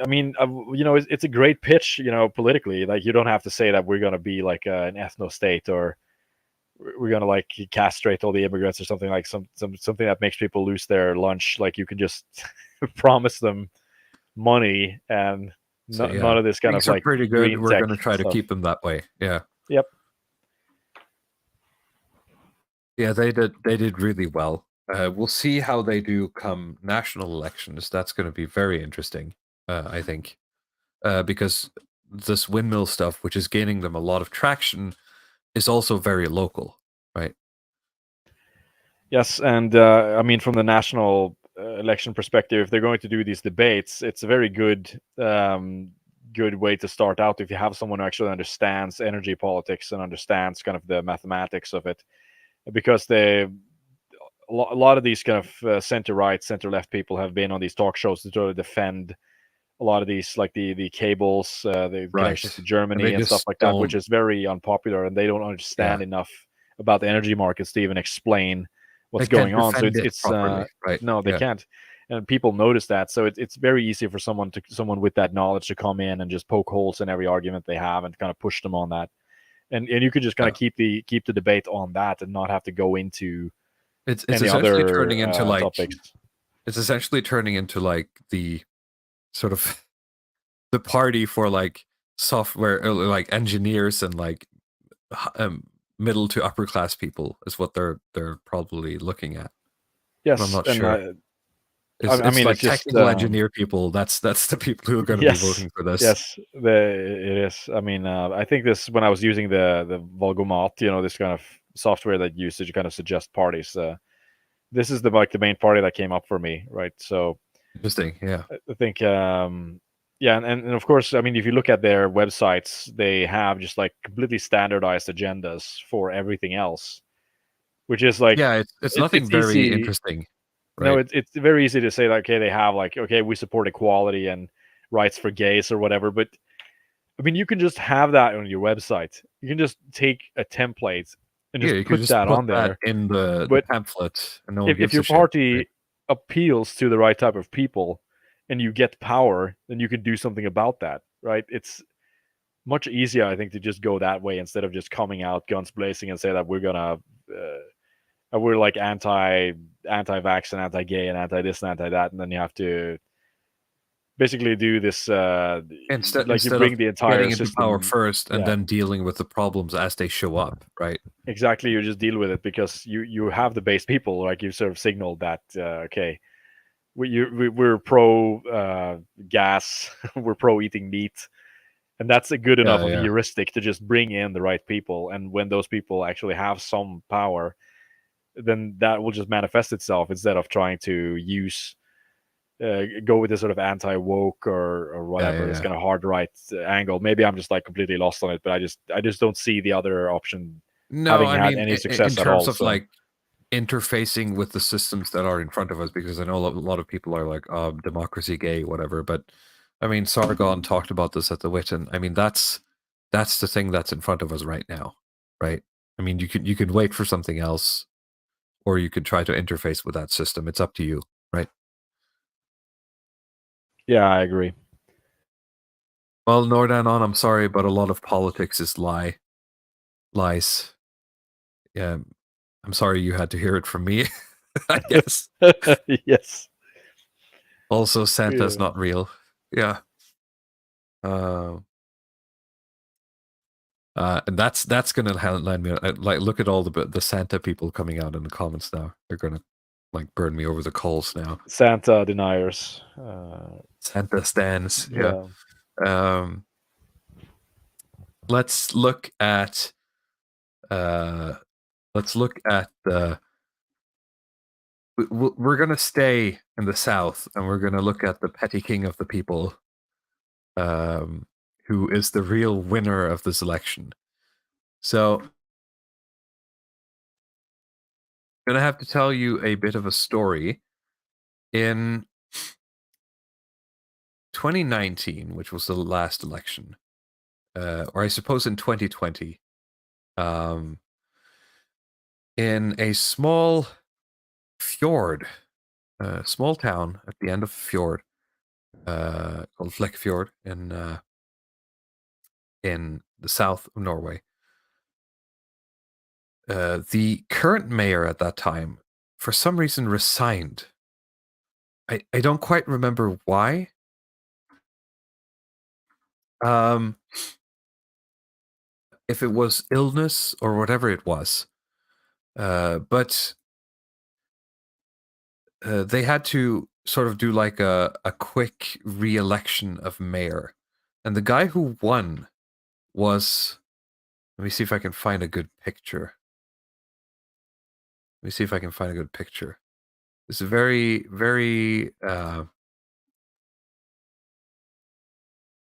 I mean, it's a great pitch, politically. Like, you don't have to say that we're going to be like an ethno state, or we're going to like castrate all the immigrants, or something like something that makes people lose their lunch. Like, you can just promise them money and none of this kind Things of are like pretty good. We're going to try to keep them that way. Yeah. Yep. Yeah, they did really well. We'll see how they do come national elections. That's going to be very interesting, I think, because this windmill stuff, which is gaining them a lot of traction, is also very local, right? Yes, and I mean, from the national election perspective, if they're going to do these debates, it's a very good way to start out if you have someone who actually understands energy politics and understands kind of the mathematics of it. Because a lot of these kind of center-right, center-left people have been on these talk shows to try to defend a lot of these, like the cables, the connections to Germany and stuff like that, which is very unpopular, and they don't understand enough about the energy markets to even explain what's going on. So it's right? No, they can't, and people notice that. So it's very easy for someone with that knowledge to come in and just poke holes in every argument they have and kind of push them on that. And you could just kind of keep the debate on that and not have to go into it's any essentially other turning into like topics. It's essentially turning into like the sort of the party for like software, like engineers and like middle to upper class people is what they're probably looking at. Yes, But I'm not and sure. I It's mean, like it's just technical engineer people. That's the people who are going to be yes, voting for this. yes, it is. I mean, I think this when I was using the Volgomat, this kind of software that uses to kind of suggest parties. This is the main party that came up for me, right? So Interesting. Yeah. I think, yeah, and of course, I mean, if you look at their websites, they have just like completely standardized agendas for everything else, which is like, Yeah. It's nothing it's very easy. interesting. No, Right. it's very easy to say like, okay, they have like, okay, we support equality and rights for gays or whatever, but I mean, you can just have that on your website. You can just take a template and Yeah. just You could put just that put on that there. in the But pamphlet, and no one if gives a your shit. Right? party appeals to the right type of people and you get power, then you can do something about that, right? It's much easier, I think, to just go that way instead of just coming out guns blazing and say that we're like anti-vax and anti-gay and anti-this and anti-that, and then you have to basically do this like you Instead of bring the entire getting into power system. first and Yeah, then dealing with the problems as they show up. Right. exactly. You just deal with it because you have the base people, like you sort of signaled that okay, we're pro gas, we're pro eating meat, and that's a good enough Yeah. of a Yeah. heuristic to just bring in the right people. And when those people actually have some power, then that will just manifest itself instead of trying to use go with this sort of anti-woke or whatever, this Yeah. kind of hard right angle. Maybe I'm just like completely lost on it, but I just don't see the other option No, having I had mean, any in success at terms all. of So like interfacing with the systems that are in front of us, because I know a lot of people are like, democracy gay, whatever. But I mean, Sargon talked about this at the wit, and I mean, that's the thing that's in front of us right now, right? I mean, you can wait for something else, or you could try to interface with that system. It's up to you, right? yeah, I agree. Well, Nordanon, I'm sorry, but a lot of politics is lies. Yeah, I'm sorry you had to hear it from me. I guess. Yes. Also, Santa's Yeah. not real. Yeah. And that's gonna land me like, look at all the Santa people coming out in the comments now. They're gonna like burn me over the coals now. Santa deniers. Santa stands. Yeah. Yeah. Let's look at the. We're gonna stay in the south, and we're gonna look at the petty king of the people, who is the real winner of this election. So, I'm gonna have to tell you a bit of a story. In 2019, which was the last election, or I suppose in 2020, in a small fjord, small town at the end of a fjord, called Flekkefjord in the south of Norway. The current mayor at that time, for some reason, resigned. I don't quite remember why. If it was illness or whatever it was, but they had to sort of do like a quick re-election of mayor, and the guy who won was. Let me see if I can find a good picture. It's a very, very.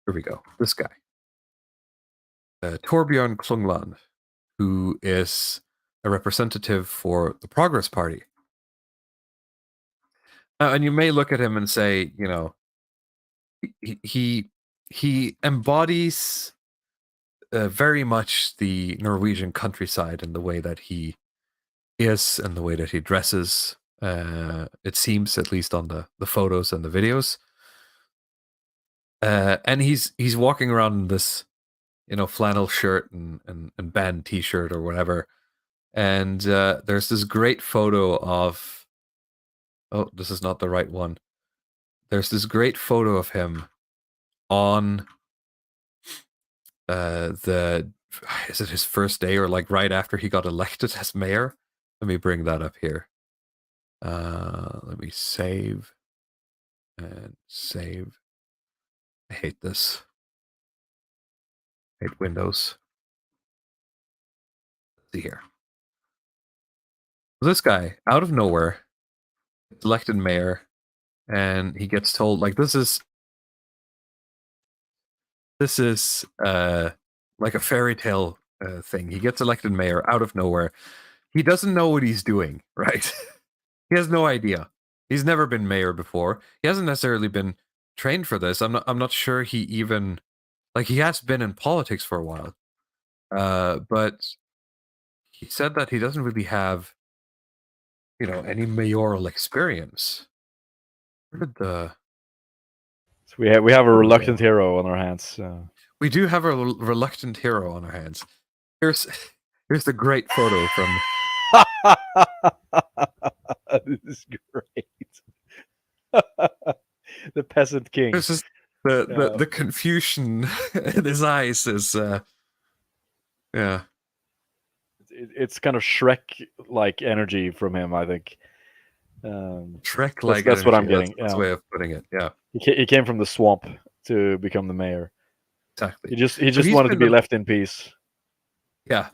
Here we go. This guy, Torbjörn Klungland, who is a representative for the Progress Party. And you may look at him and say, he embodies very much the Norwegian countryside in the way that he is and the way that he dresses. It seems, at least on the photos and the videos. And he's walking around in this, flannel shirt and band T-shirt or whatever. And there's this great photo of. Oh, this is not the right one. There's this great photo of him on the is it his first day or like right after he got elected as mayor? Let me bring that up here. Let me save and save. I hate this. I hate Windows. Let's see here. This guy, out of nowhere, gets elected mayor, and he gets told like this is like a fairy tale thing. He gets elected mayor out of nowhere. He doesn't know what he's doing, right? He has no idea. He's never been mayor before. He hasn't necessarily been trained for this. I'm not sure he even like he has been in politics for a while. But he said that he doesn't really have any mayoral experience. Where did the So we have a reluctant hero on our hands. We do have a reluctant hero on our hands. Here's the great photo from This is great. The peasant king. this is the confusion in his eyes is yeah. It's kind of Shrek-like energy from him, I think. Shrek-like. That's what I'm getting. That's the way of putting it. Yeah. He came from the swamp to become the mayor. Exactly. He just wanted to be left in peace. Yeah.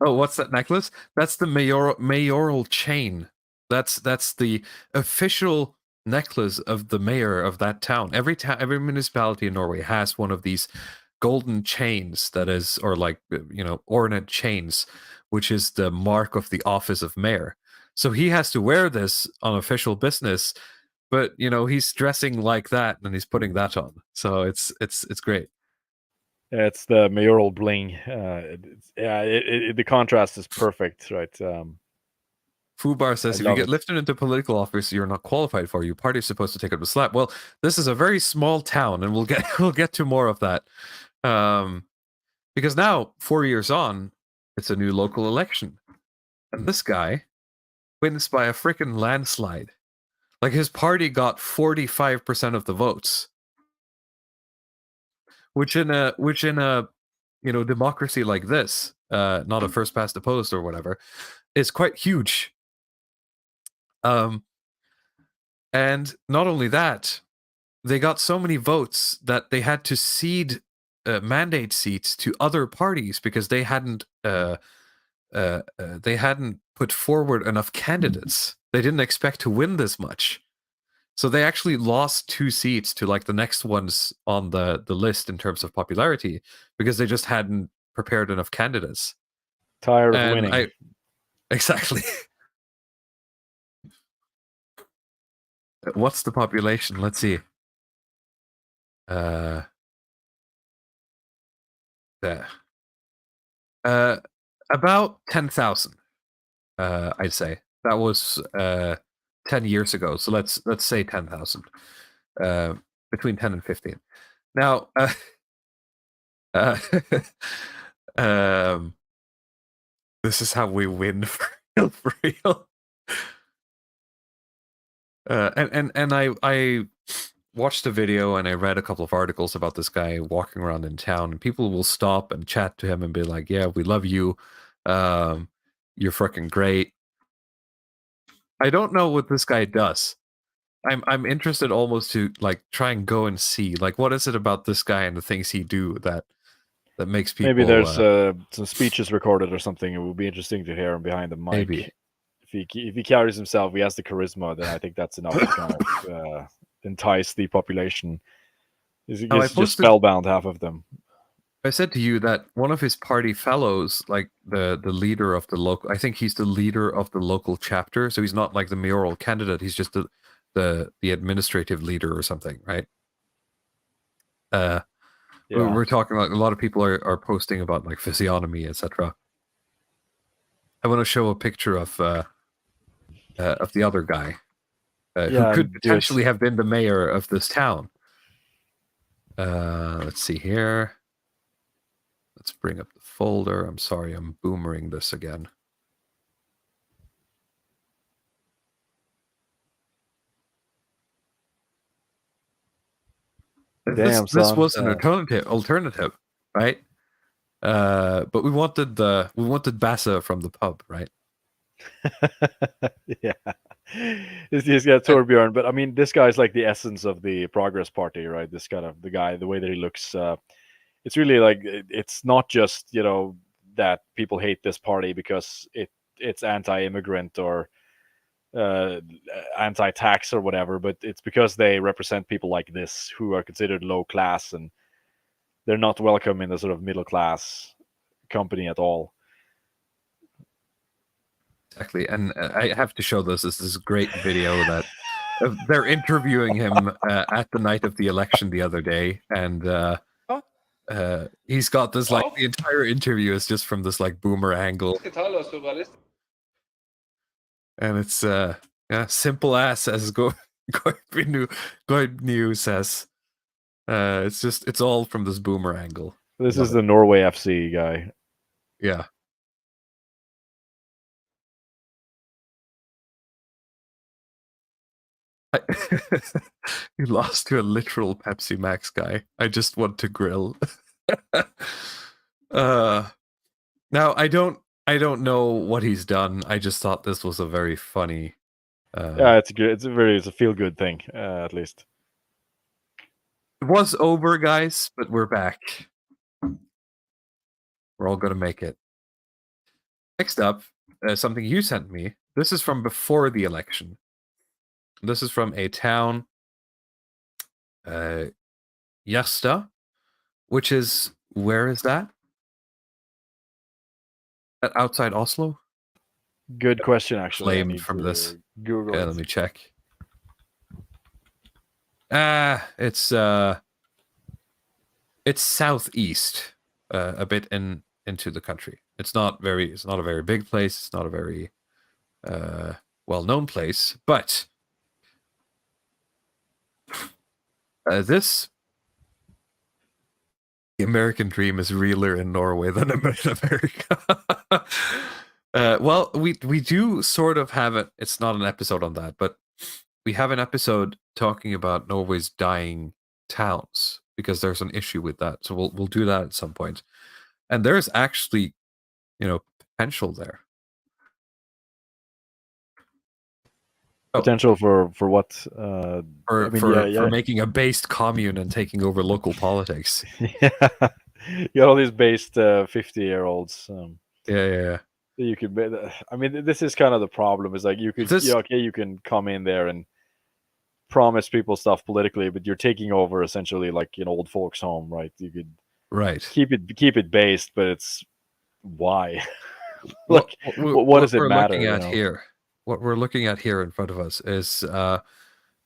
What's that necklace? That's the mayoral chain. That's the official necklace of the mayor of that town. Every municipality in Norway has one of these golden chains that is, or like ornate chains, which is the mark of the office of mayor. So he has to wear this on official business, but he's dressing like that and he's putting that on. So it's great. Yeah, it's the mayoral bling. The contrast is perfect, right? Fubar says, if you get lifted into political office you're not qualified for, your party's supposed to take up the slack. Well, this is a very small town, and we'll get to more of that. Because now, 4 years on, it's a new local election. And this guy wins by a freaking landslide. Like, his party got 45% of the votes. Which in a democracy like this, not a first past the post or whatever, is quite huge. And not only that, they got so many votes that they had to cede mandate seats to other parties because they hadn't put forward enough candidates. They didn't expect to win this much. So they actually lost 2 seats to like the next ones on the list in terms of popularity because they just hadn't prepared enough candidates. Tired of winning. Exactly. What's the population? Let's see. There. About 10,000. I'd say that was 10 years ago. So let's say 10,000. Between 10 and 15. Now, this is how we win for real. And I watched a video and I read a couple of articles about this guy walking around in town, and people will stop and chat to him and be like, "Yeah, we love you. You're freaking great." I don't know what this guy does. I'm interested almost to like try and go and see like what is it about this guy and the things he do that makes people. Maybe there's some speeches recorded or something. It would be interesting to hear him behind the mic. Maybe. If he carries himself, he has the charisma, then I think that's enough to kind of entice the population. He's just spellbound, half of them. I said to you that one of his party fellows, like the leader of the local, I think he's the leader of the local chapter. So he's not like the mayoral candidate. He's just the administrative leader or something, right? We're talking about, a lot of people are posting about like physiognomy, etc. I want to show a picture of the other guy who could potentially have been the mayor of this town. Let's see here. Let's bring up the folder. I'm sorry, I'm boomering this again. Damn, this son. was an alternative, right? But we wanted Bassa from the pub, right? Yeah. He's got Torbjorn, but I mean, this guy's like the essence of the Progress Party, right? This kind of the guy, the way that he looks. It's really like it's not just that people hate this party because it's anti-immigrant or anti-tax or whatever, but it's because they represent people like this who are considered low class and they're not welcome in the sort of middle class company at all. Exactly, and I have to show this. This is a great video that they're interviewing him at the night of the election the other day, and he's got this like the entire interview is just from this like boomer angle, and it's simple as Goid News says. It's all from this boomer angle. This is the Norway FC guy. Yeah. He lost to a literal Pepsi Max guy. I just want to grill. Now I don't know what he's done. I just thought this was a very funny. Yeah, it's good. It's a feel good thing, at least. It was over, guys, but we're back. We're all gonna make it. Next up, something you sent me. This is from before the election. This is from a town, Gjerstad, which is, where is that? Outside Oslo? Good question, actually. Claimed from this. Google. Yeah, let me check. It's southeast, a bit into the country. It's not a very big place. It's not a very well-known place, but the American dream is realer in Norway than in America. Well, we do sort of have it. It's not an episode on that, but we have an episode talking about Norway's dying towns because there's an issue with that. So we'll do that at some point. And there's actually, potential there. Potential for what? For making a based commune and taking over local politics. Yeah, you got all these based 50-year-olds. Yeah. You could. I mean, this is kind of the problem. Is like you could. You can come in there and promise people stuff politically, but you're taking over essentially like an old folks' home, right? You could keep it based, but it's why. Like, what does it matter? Here. What we're looking at here in front of us is the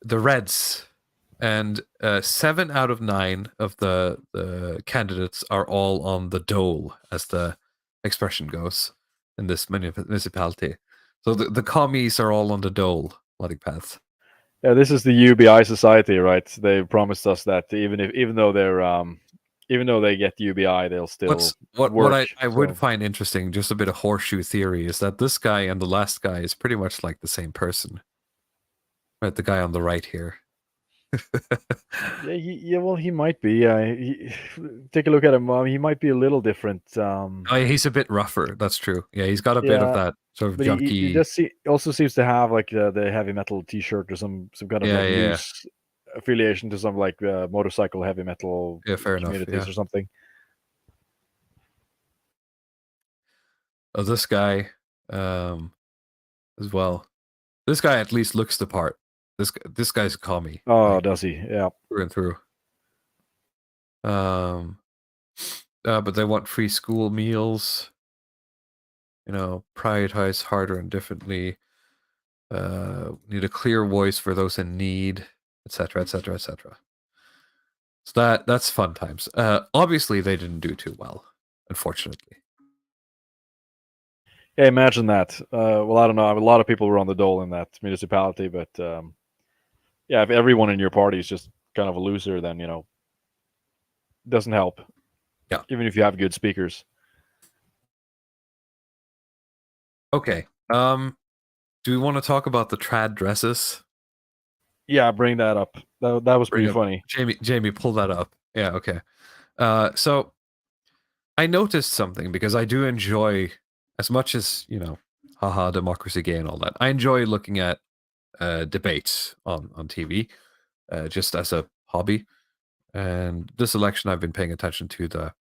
Reds, and 7 out of 9 of the candidates are all on the dole, as the expression goes in this municipality. So the commies are all on the dole, Luddic Path. Yeah, this is the UBI society, right? They promised us that even though they get UBI, they'll still what work. I would find interesting, just a bit of horseshoe theory, is that this guy and the last guy is pretty much like the same person. Right, the guy on the right here. Well, he might be. Take a look at him. He might be a little different. He's a bit rougher. That's true. Yeah, he's got a bit of that sort of junky. He also seems to have like the heavy metal T-shirt or some kind of loose affiliation to some like motorcycle heavy metal communities or something. Oh, this guy, as well. This guy at least looks the part. This guy's a commie. Oh, does he? Yeah, through and through. But they want free school meals. Prioritize harder and differently. Need a clear voice for those in need, etc., etc., etc. So that's fun times. Obviously, they didn't do too well, unfortunately. Yeah, imagine that. Well, I don't know. A lot of people were on the dole in that municipality, but if everyone in your party is just kind of a loser, then it doesn't help. Yeah, even if you have good speakers. Okay. Do we want to talk about the trad dresses? Yeah, bring that up. That was pretty Bring up funny. Jamie, pull that up. Yeah, okay. So I noticed something because I do enjoy, as much as, haha, democracy gay and all that. I enjoy looking at debates on TV, just as a hobby. And this election, I've been paying attention to the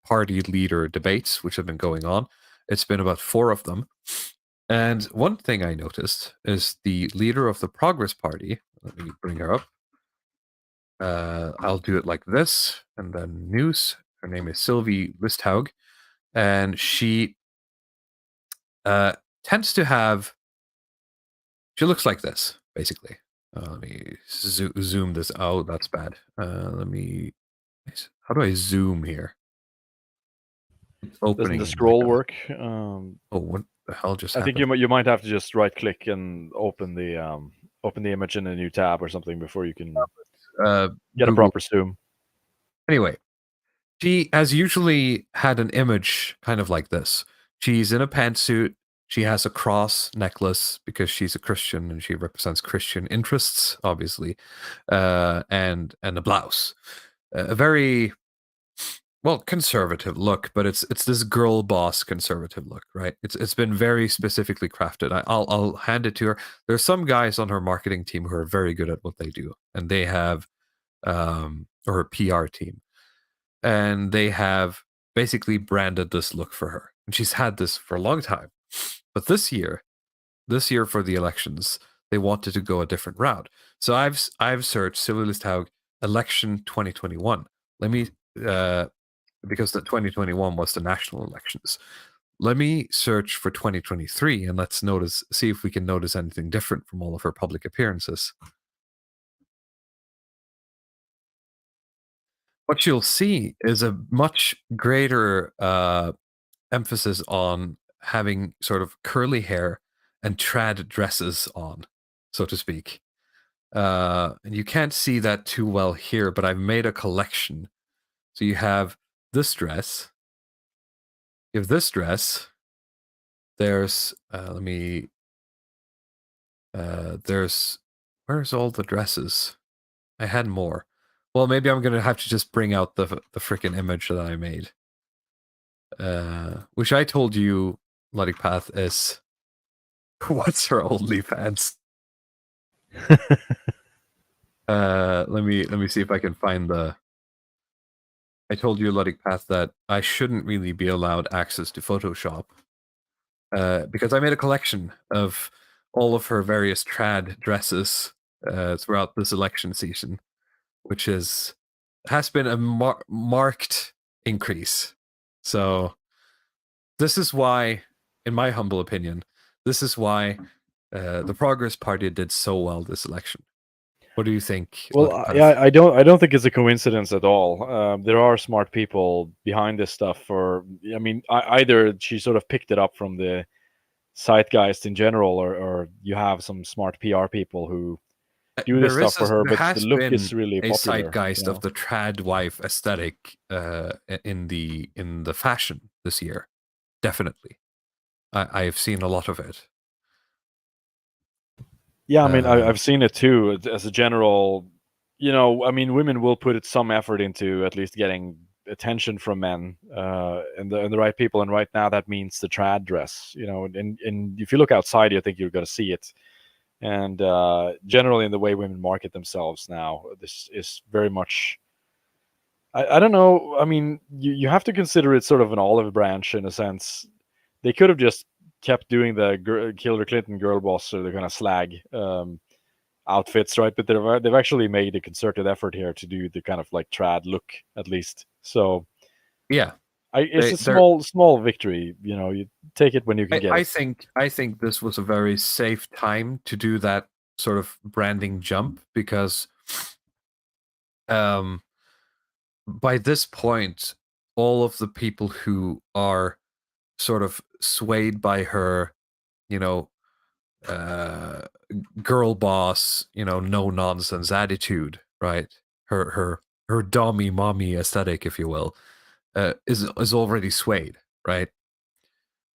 party leader debates, which have been going on. It's been about 4 of them. And one thing I noticed is the leader of the Progress Party. Let me bring her up. I'll do it like this, and then news. Her name is Sylvie Listhaug, and she tends to have. She looks like this, basically. Let me zoom this out. That's bad. Let me. How do I zoom here? It's opening. Doesn't the scroll like work? Oh, what the hell just I happened? think you might have to just right click and open the image in a new tab or something before you can get a proper zoom. Anyway, she has usually had an image kind of like this. She's in a pantsuit. She has a cross necklace because she's a Christian and she represents Christian interests, obviously, and a blouse. A very conservative look, but it's this girl boss conservative look, right? It's been very specifically crafted. I'll hand it to her. There's some guys on her marketing team who are very good at what they do, and they have or her PR team, and they have basically branded this look for her, and she's had this for a long time. But this year for the elections, they wanted to go a different route. So I've searched Sylvie Listhaug election 2021. Let me because the 2021 was the national elections. Let me search for 2023 and let's see if we can notice anything different from all of her public appearances. What you'll see is a much greater emphasis on having sort of curly hair and trad dresses on, so to speak. And you can't see that too well here, but I've made a collection. So you have this dress. You have this dress. There's where's all the dresses? I had more. Well, maybe I'm gonna have to just bring out the freaking image that I made. Which I told you, Luddic Path, is what's her OnlyFans? Let me see if I can find the. I told you, Luddic Path, that I shouldn't really be allowed access to Photoshop because I made a collection of all of her various trad dresses throughout this election season, which has been a marked increase. So this is why, in my humble opinion, this is why the Progress Party did so well this election. What do you think? Well, yeah, I don't think it's a coincidence at all. There are smart people behind this stuff. Or I mean, either she sort of picked it up from the zeitgeist in general, or you have some smart PR people who do this stuff for her. But the look is really popular. A zeitgeist of the trad wife aesthetic in the fashion this year. Definitely, I have seen a lot of it. Yeah, I mean, I've seen it too. As a general, I mean, women will put some effort into at least getting attention from men and the right people. And right now, that means the trad dress. And if you look outside, you think you're going to see it. And generally, in the way women market themselves now, this is very much. I don't know. I mean, you have to consider it sort of an olive branch in a sense. They could have just kept doing the Hillary Clinton girl boss or the kind of slag outfits, right? But they've actually made a concerted effort here to do the kind of like trad look, at least. So yeah, it's a small victory. You take it when you can get it. I think this was a very safe time to do that sort of branding jump because by this point, all of the people who are sort of swayed by her, girl boss, no nonsense attitude, right? Her dommy mommy aesthetic, if you will, is already swayed, right?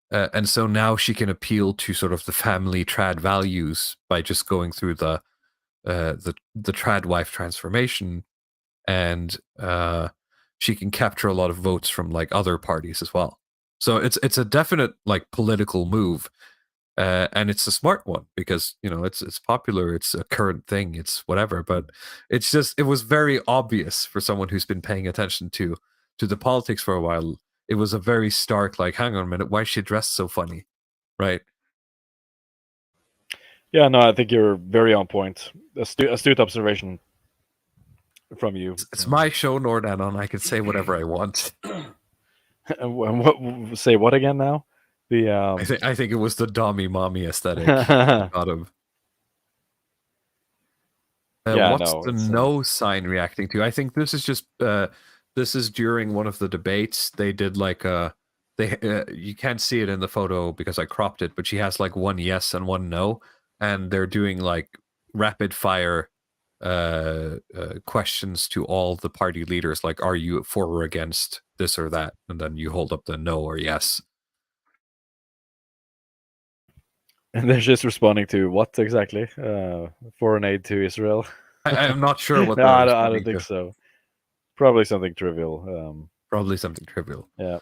And so now she can appeal to sort of the family trad values by just going through the the trad wife transformation, and she can capture a lot of votes from like other parties as well. So it's a definite like political move, and it's a smart one because it's popular, it's a current thing, it's whatever. But it's just it was very obvious for someone who's been paying attention to the politics for a while. It was a very stark like, hang on a minute, why is she dressed so funny, right? Yeah, no, I think you're very on point. Astute observation from you. It's my show, Nordanon. I can say whatever I want. And what say what again now? The I think it was the dommy mommy aesthetic. Got him. What's the no sign reacting to? I think this is just this is during one of the debates. They did like you can't see it in the photo because I cropped it, but she has like one yes and one no, and they're doing like rapid fire questions to all the party leaders, like, are you for or against this or that? And then you hold up the no or yes. And they're just responding to what exactly? Foreign aid to Israel? I'm not sure what. No, I don't think so. Probably something trivial. Probably something trivial. Yeah.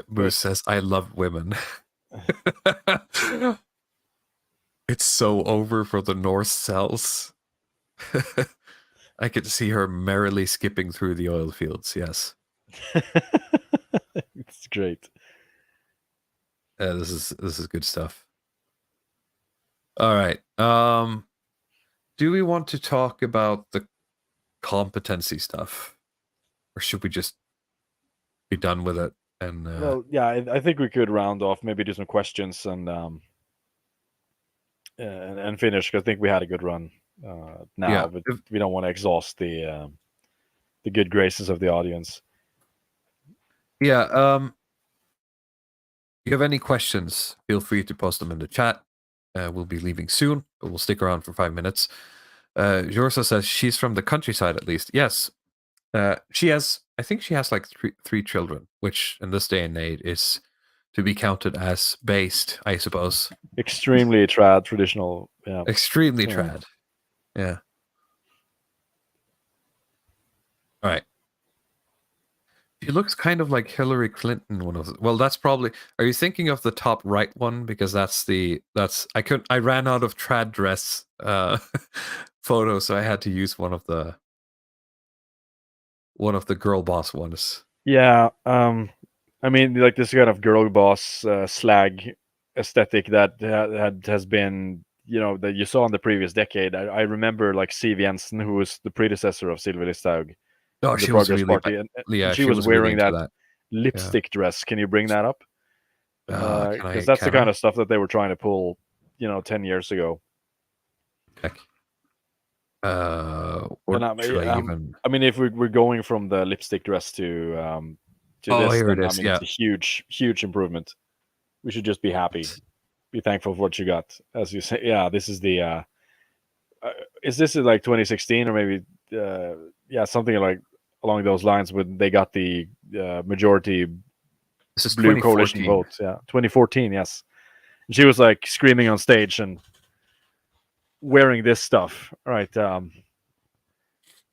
Moose says, "I love women." It's so over for the North cells. I could see her merrily skipping through the oil fields. Yes, it's great. This is good stuff. All right. Do we want to talk about the competency stuff, or should we just be done with it? And well, yeah, I think we could round off, maybe do some questions and finish. Because I think we had a good run now, but we don't want to exhaust the good graces of the audience. Yeah. If you have any questions, feel free to post them in the chat. We'll be leaving soon, but we'll stick around for 5 minutes. Jorsa says she's from the countryside, at least. Yes. She has, I think she has like three children, which in this day and age is to be counted as based, I suppose. Extremely trad, traditional. Yeah. Extremely trad. Yeah. All right. She looks kind of like Hillary Clinton. Well, that's probably. Are you thinking of the top right one? Because I ran out of trad dress photos, so I had to use one of the girl boss ones. Yeah. I mean, like this kind of girl boss slag aesthetic that has been, that you saw in the previous decade. I remember like Siv Jensen, who was the predecessor of Sylvi Listhaug. Oh, she was really Party. And she was wearing really that lipstick dress. Can you bring that up? Because that's the kind of stuff that they were trying to pull, 10 years ago. Heck. I mean, if we're going from the lipstick dress to this, here it then, is. It's a huge improvement. We should just be happy, be thankful for what you got. As you say, yeah, this is the. Is this like 2016 or maybe? Something like along those lines when they got the majority blue coalition votes. Yeah, 2014. Yes, and she was like screaming on stage and wearing this stuff. All right.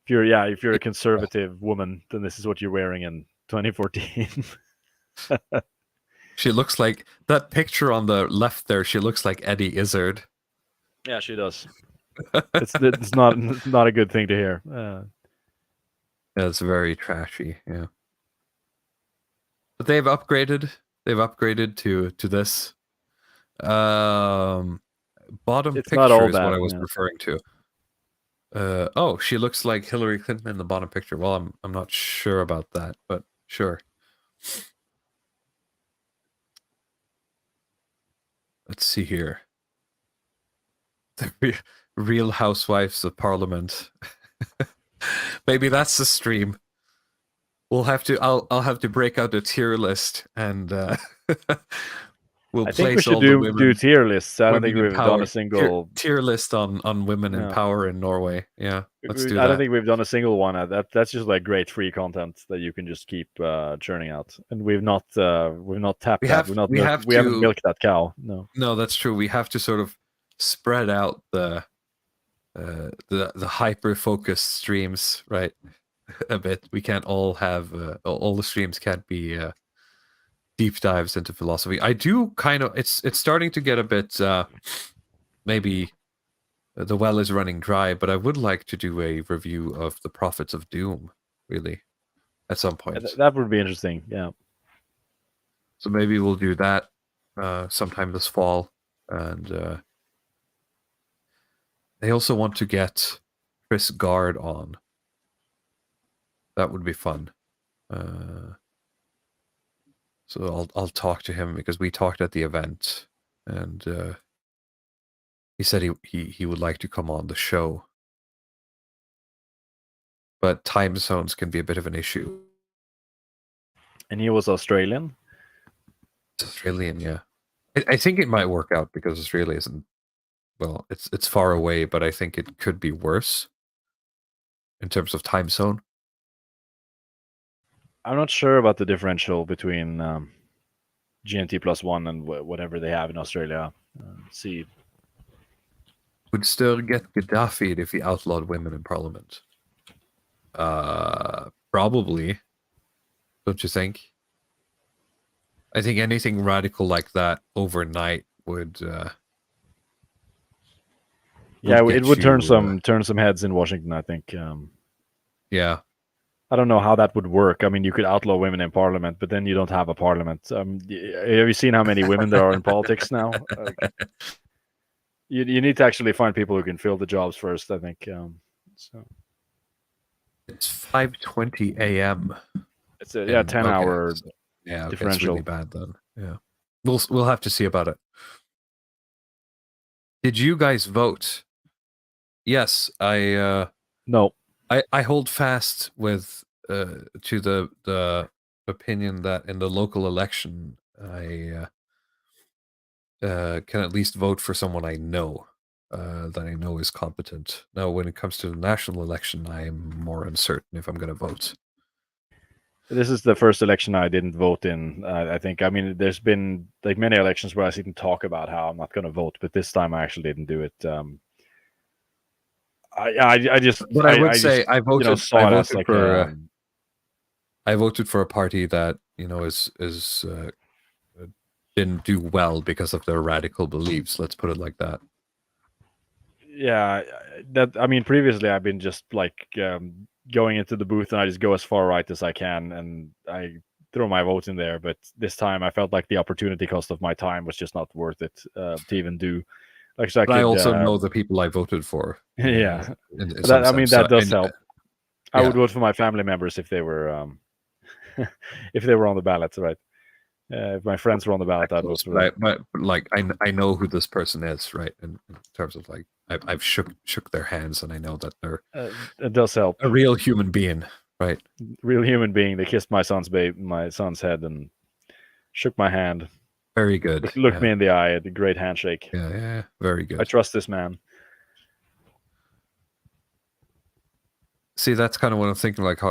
If you're a conservative woman, then this is what you're wearing in 2014. She looks like that picture on the left there. She looks like Eddie Izzard. Yeah, she does. It's not a good thing to hear. Yeah, it's very trashy. Yeah, but they've upgraded. They've upgraded to this. Bottom it's picture not all is bad, what I was referring to. She looks like Hillary Clinton in the bottom picture. Well, I'm not sure about that, but sure. Let's see here. The Real Housewives of Parliament. Maybe that's the stream. We'll have to. I'll have to break out a tier list and we'll. I think we should do tier lists. I don't think we've done a single tier list on women in power in Norway. Yeah, let's do that. I don't think we've done a single one. That's just like great free content that you can just keep churning out. And we've not tapped that. We haven't milked that cow. No, that's true. We have to sort of spread out the the hyper focused streams, right? A bit. We can't all have all the streams can't be deep dives into philosophy. I do kind of. It's starting to get a bit. Maybe the well is running dry, but I would like to do a review of the Prophets of Doom. Really, at some point. That would be interesting. Yeah. So maybe we'll do that sometime this fall, and they also want to get Chris Gard on. That would be fun. So I'll talk to him because we talked at the event, and he said he would like to come on the show, but time zones can be a bit of an issue. And he was Australian. Australian, yeah. I think it might work out because Australia isn't. Well, it's far away, but I think it could be worse in terms of time zone. I'm not sure about the differential between GMT +1 and whatever they have in Australia. See. Would still get Gaddafi if he outlawed women in parliament. Probably. Don't you think? I think anything radical like that overnight would. It would turn some heads in Washington, I think. Yeah. I don't know how that would work. I mean, you could outlaw women in parliament, but then you don't have a parliament. Have you seen how many women there are in politics now? You need to actually find people who can fill the jobs first, I think. So it's 5:20 a.m. It's a 10-hour yeah, differential. It's really bad then. Yeah, we'll have to see about it. Did you guys vote? Yes, no. I hold fast with to the opinion that in the local election I can at least vote for someone I know that I know is competent. Now, when it comes to the national election, I am more uncertain if I'm going to vote. This is the first election I didn't vote in. I think. I mean, there's been like many elections where I didn't talk about how I'm not going to vote, but this time I actually didn't do it. I just. But I would say I voted. I voted for a party that is didn't do well because of their radical beliefs. Let's put it like that. Yeah, I mean, previously I've been just like going into the booth and I just go as far right as I can and I throw my vote in there. But this time I felt like the opportunity cost of my time was just not worth it to even do. Like, so I also know the people I voted for. Yeah, that does help. I would vote for my family members if they were if they were on the ballot, right? If my friends were on the ballot, I'd vote for them. But like I know who this person is, right? In terms of like I've shook their hands and I know that they're it does help. A real human being, right? Real human being. They kissed my son's head and shook my hand. Very good. Looked me in the eye. A great handshake. Yeah, very good. I trust this man. See, that's kind of what I'm thinking. Like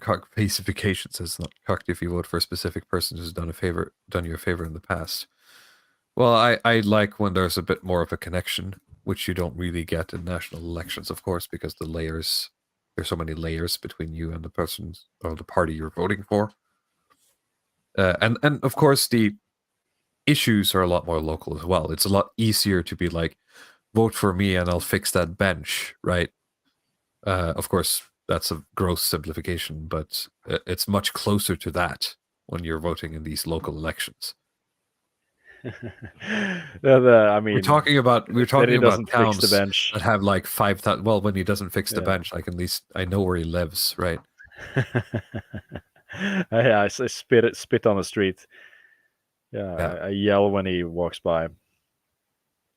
cockfication says, not cocked if you vote for a specific person who's done you a favor in the past. Well, I like when there's a bit more of a connection, which you don't really get in national elections, of course, because there's so many layers between you and the person or the party you're voting for. And of course the issues are a lot more local as well. It's a lot easier to be like, vote for me and I'll fix that bench, right? Of course, that's a gross simplification, but it's much closer to that when you're voting in these local elections. I mean, we're talking about towns the bench. that have like 5,000. Well, when he doesn't fix the bench, like at least I know where he lives, right? Yeah, I spit on the street. Yeah. I yell when he walks by.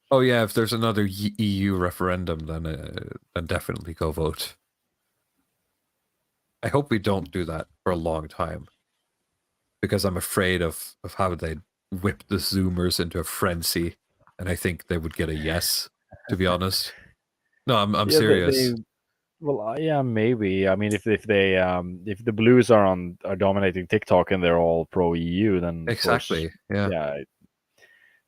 Oh yeah, if there's another EU referendum, then definitely go vote. I hope we don't do that for a long time, because I'm afraid of how they whip the Zoomers into a frenzy, and I think they would get a yes. To be honest, no, I'm serious. Maybe. I mean, if the Blues are dominating TikTok and they're all pro EU, then exactly, course, yeah,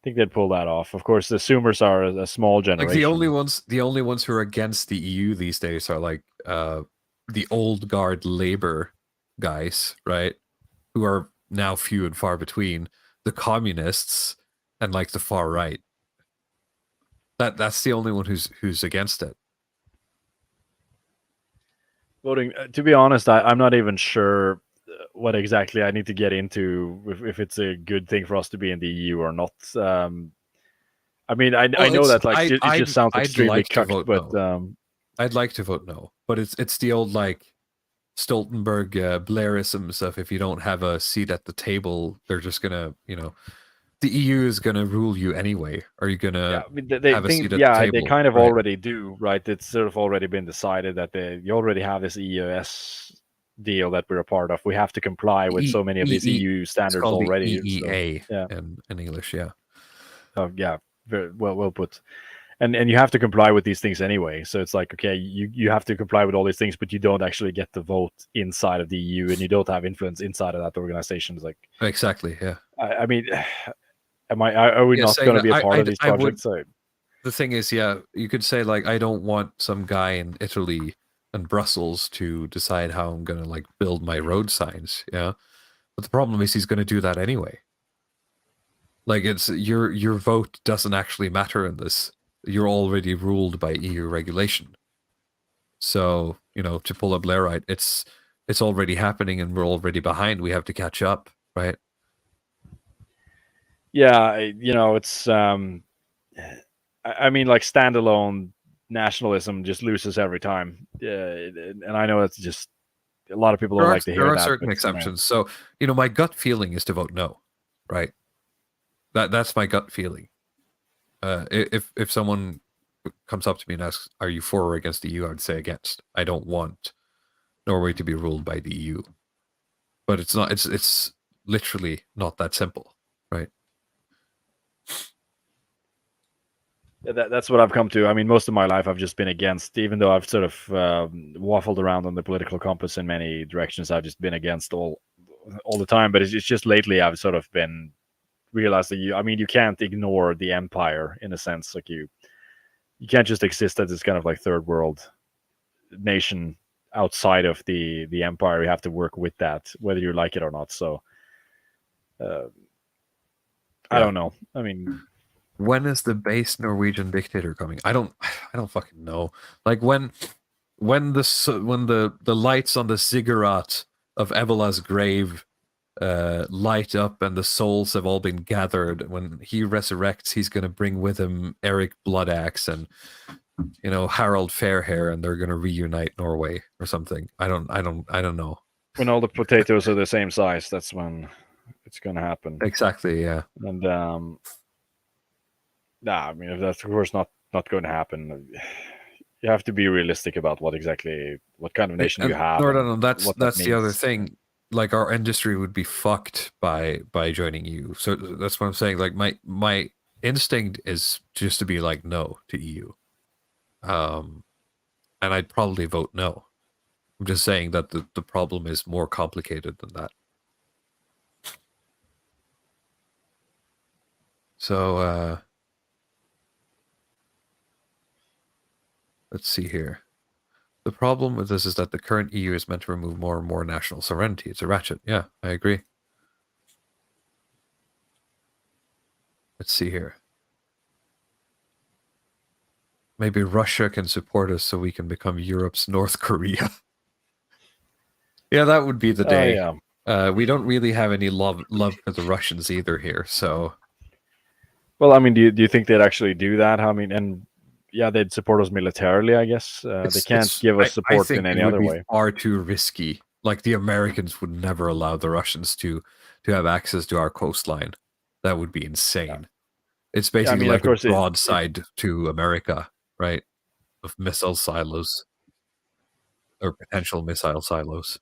think they'd pull that off. Of course, the Zoomers are a small generation. Like the only ones who are against the EU these days are like the old guard Labour guys, right? Who are now few and far between. The communists and like the far right. That's the only one who's against it. Voting. To be honest, I'm not even sure what exactly I need to get into if it's a good thing for us to be in the EU or not. I mean, I know that like it just sounds extremely cucked, but no. I'd like to vote no, but it's the old like Stoltenberg Blairism stuff. If you don't have a seat at the table, they're just gonna, the EU is gonna rule you anyway. Are you gonna have a seat at the table? They kind of already do, right? It's sort of already been decided that you already have this EES deal that we're a part of. We have to comply with so many of these EU standards already. The EEA in English, yeah. Oh yeah, very well put. And you have to comply with these things anyway. So it's like, okay, you have to comply with all these things, but you don't actually get to vote inside of the EU, and you don't have influence inside of that organization. It's like exactly, yeah. I mean, are we not going to be a part of these projects? The thing is, yeah, you could say like, I don't want some guy in Italy and Brussels to decide how I'm going to like build my road signs, yeah. But the problem is he's going to do that anyway. Like it's your vote doesn't actually matter in this. You're already ruled by EU regulation. So, to pull a Blairite, it's already happening and we're already behind. We have to catch up, right? Yeah, it's I mean, like standalone nationalism just loses every time. And I know it's just a lot of people don't like to hear that. There are certain exceptions. So, my gut feeling is to vote no, right? That's my gut feeling. If someone comes up to me and asks, "Are you for or against the EU?" I'd say against. I don't want Norway to be ruled by the EU. But it's not. It's literally not that simple, right? That's what I've come to. I mean, most of my life I've just been against, even though I've sort of waffled around on the political compass in many directions. I've just been against all the time. But it's just lately I've sort of been realized that you can't ignore the empire in a sense. Like you can't just exist as this kind of like third world nation outside of the empire. You have to work with that, whether you like it or not. So I don't know. I mean, when is the base Norwegian dictator coming? I don't fucking know. Like when the lights on the ziggurat of Evola's grave light up and the souls have all been gathered, when he resurrects, he's going to bring with him Eric Bloodaxe and Harald Fairhair, and they're going to reunite Norway or something. I don't know. When all the potatoes are the same size, that's when it's going to happen. Exactly, yeah. And I mean, that's of course not going to happen. You have to be realistic about what kind of nation you have. No, that's the other thing. Like our industry would be fucked by joining EU. So that's what I'm saying. Like my instinct is just to be like no to EU. And I'd probably vote no. I'm just saying that the problem is more complicated than that. So let's see here. The problem with this is that the current EU is meant to remove more and more national sovereignty. It's a ratchet. Yeah, I agree. Let's see here. Maybe Russia can support us so we can become Europe's North Korea. Yeah, that would be the day. Yeah. We don't really have any love for the Russians either here, so... Well, I mean, do you think they'd actually do that? I mean, and... Yeah, they'd support us militarily, I guess. They can't give us support in any other way. Far too risky. Like the Americans would never allow the Russians to have access to our coastline. That would be insane. Yeah. It's basically like a broadside to America, right? Of missile silos or potential missile silos.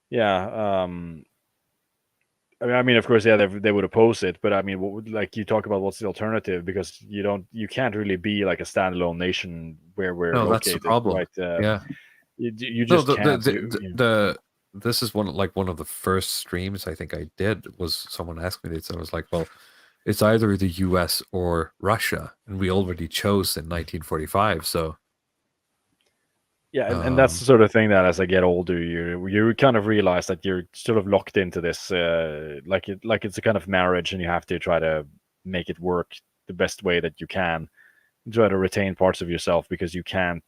Yeah. I mean, of course, yeah, they would oppose it, but I mean, like you talk about, what's the alternative? Because you can't really be like a standalone nation where we're located. That's the problem. Right? Yeah, you just can't. This is one of the first streams I think I did was someone asked me this. I was like, well, it's either the US or Russia, and we already chose in 1945. So Yeah, and that's the sort of thing that as I get older, you kind of realize that you're sort of locked into this, like it's a kind of marriage, and you have to try to make it work the best way that you can, try to retain parts of yourself, because you can't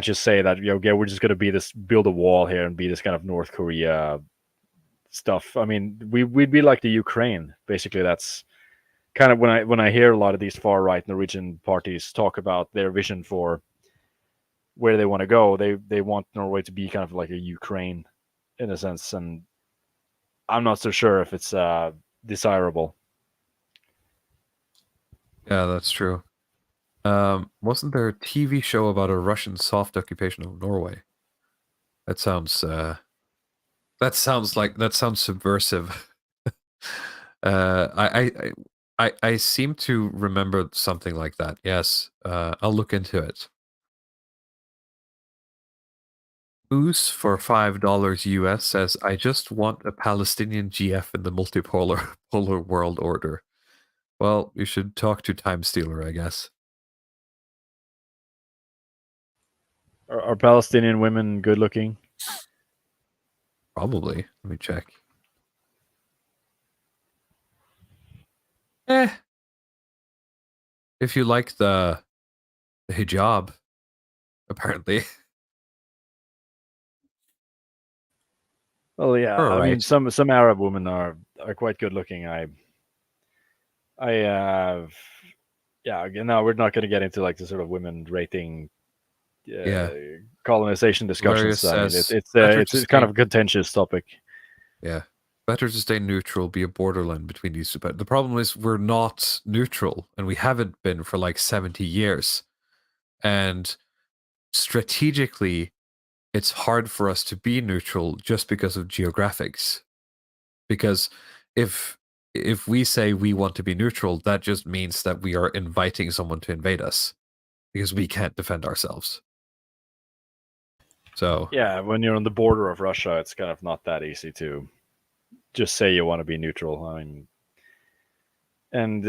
just say that, okay, we're just going to build a wall here and be this kind of North Korea stuff. I mean, we'd be like the Ukraine, basically. That's kind of when I hear a lot of these far right Norwegian parties talk about their vision for where they want to go. They want Norway to be kind of like a Ukraine in a sense, and I'm not so sure if it's desirable. yeah, that's true. Wasn't there a TV show about a Russian soft occupation of Norway? That sounds subversive. I seem to remember something like that. Yes, I'll look into it. Booze for $5 US says, I just want a Palestinian GF in the multipolar polar world order. Well, you should talk to Time Stealer, I guess. Are Palestinian women good looking? Probably. Let me check. If you like the hijab, apparently. Well, yeah. All I mean, right. some Arab women are quite good looking. Yeah. Again, now we're not going to get into like the sort of women rating, colonization discussions. I mean, it's kind of a contentious topic. Yeah, better to stay neutral, be a borderline between these two. But the problem is we're not neutral, and we haven't been for like 70 years. And strategically, it's hard for us to be neutral just because of geographics. Because if we say we want to be neutral, that just means that we are inviting someone to invade us because we can't defend ourselves. So yeah, when you're on the border of Russia, it's kind of not that easy to just say you want to be neutral. I mean, and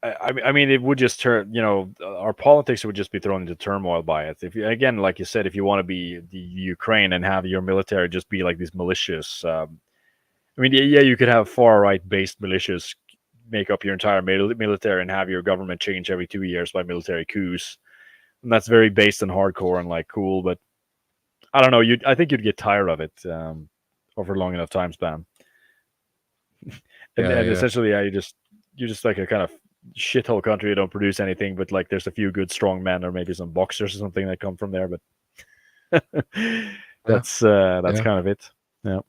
I mean, it would just turn, our politics would just be thrown into turmoil by it. If you, again, like you said, if you want to be the Ukraine and have your military just be like these militias, I mean, yeah, you could have far right based militias make up your entire military and have your government change every 2 years by military coups, and that's very based and hardcore and like cool. But I don't know, I think you'd get tired of it over a long enough time span. and essentially, yeah, you're just like a kind of shithole country. You don't produce anything, but like there's a few good strong men or maybe some boxers or something that come from there. But that's kind of it. Yeah.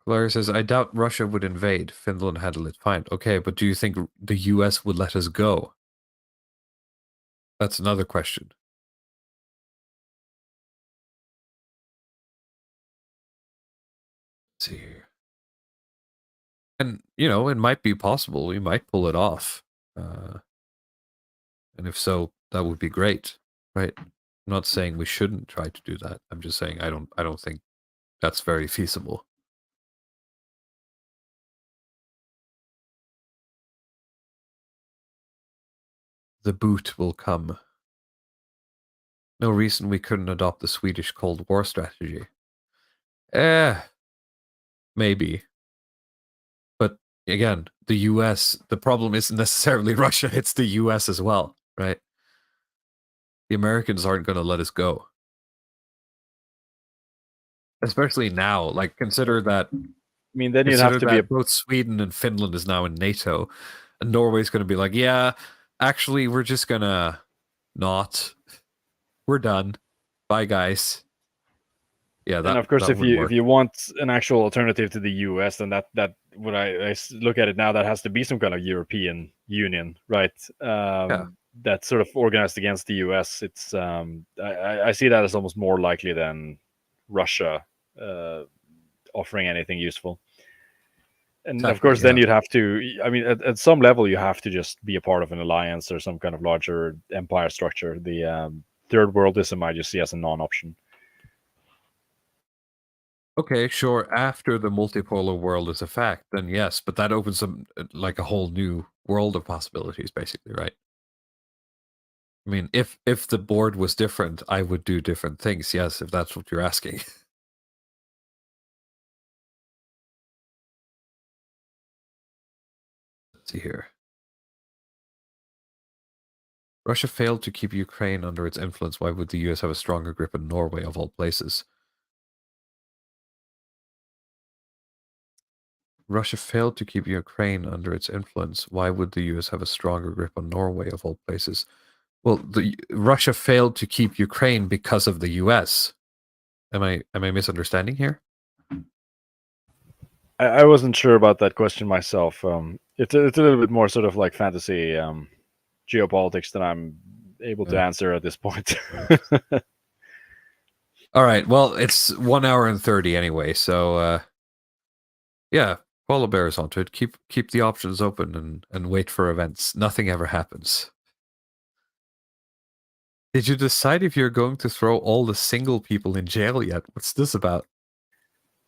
Claire says, I doubt Russia would invade. Finland handled it fine. Okay, but do you think the US would let us go? That's another question. Let's see here. And, it might be possible. We might pull it off. And if so, that would be great, right? I'm not saying we shouldn't try to do that. I'm just saying I don't think that's very feasible. The boot will come. No reason we couldn't adopt the Swedish Cold War strategy. Maybe. But again, the US, the problem isn't necessarily Russia, it's the US as well, right? The Americans aren't going to let us go. Especially now, like consider that. I mean, then you'd have to be both Sweden and Finland is now in NATO, and Norway's going to be like, yeah, actually, we're just gonna not. We're done. Bye, guys. Yeah, and of course, if you want an actual alternative to the US, then that when I look at it now, that has to be some kind of European Union, right? That's sort of organized against the US. It's I see that as almost more likely than Russia offering anything useful. And of course, then you'd have to. I mean, at some level, you have to just be a part of an alliance or some kind of larger empire structure. The third worldism I just see as a non-option. Okay, sure. After the multipolar world is a fact, then yes, but that opens up like a whole new world of possibilities, basically, right? I mean, if the board was different, I would do different things. Yes, if that's what you're asking. Let's see here. Russia failed to keep Ukraine under its influence. Why would the US have a stronger grip on Norway, of all places? Russia failed to keep Ukraine under its influence. Why would the US have a stronger grip on Norway, of all places? Well, Russia failed to keep Ukraine because of the US. Am I misunderstanding here? I wasn't sure about that question myself. It's a little bit more sort of like fantasy geopolitics than I'm able to answer at this point. All right. Well, it's 1 hour and 30 anyway, so yeah, Polar Bear's onto it. Keep the options open and wait for events. Nothing ever happens. Did you decide if you're going to throw all the single people in jail yet? What's this about?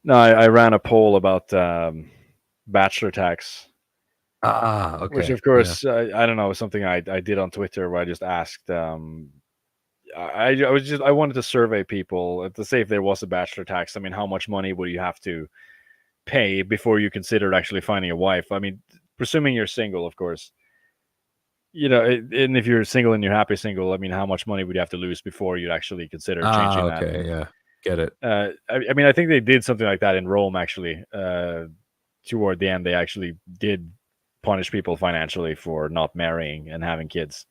No, I ran a poll about bachelor tax. Okay. Which, of course, I don't know, was something I did on Twitter where I just asked. I wanted to survey people to say if there was a bachelor tax. I mean, how much money would you have to pay before you considered actually finding a wife? I mean, presuming you're single, of course. You know, and if you're single and you're happy single, I mean, how much money would you have to lose before you'd actually consider changing that? Okay, yeah, get it. I mean, I think they did something like that in Rome, actually. Toward the end, they actually did punish people financially for not marrying and having kids.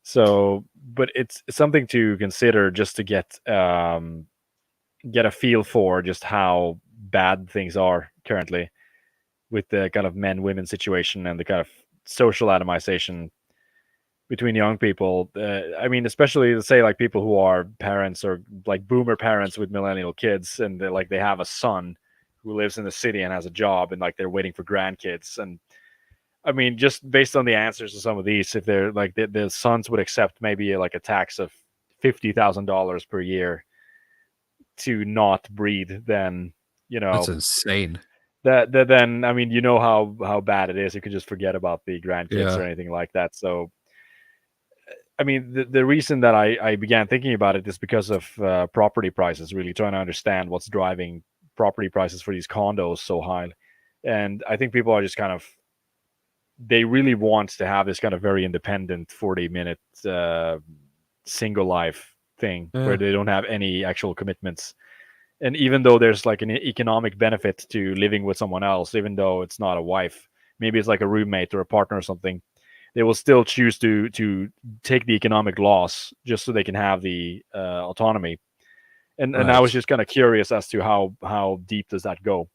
So, but it's something to consider just to get a feel for just how bad things are currently with the kind of men-women situation and the kind of social atomization between young people. I mean, especially to say like people who are parents or like boomer parents with millennial kids, and they have a son who lives in the city and has a job, and like they're waiting for grandkids. And I mean, just based on the answers to some of these, if they're like the sons would accept maybe like a tax of $50,000 per year to not breed, then that's insane. That then I mean, you know how bad it is. You could just forget about the grandkids or anything like that. So I mean, the reason that I began thinking about it is because of property prices, really trying to understand what's driving property prices for these condos so high. And I think people are just kind of, they really want to have this kind of very independent 40-minute single life thing where they don't have any actual commitments. And even though there's like an economic benefit to living with someone else, even though it's not a wife, maybe it's like a roommate or a partner or something, they will still choose to take the economic loss just so they can have the autonomy. And I was just kind of curious as to how deep does that go?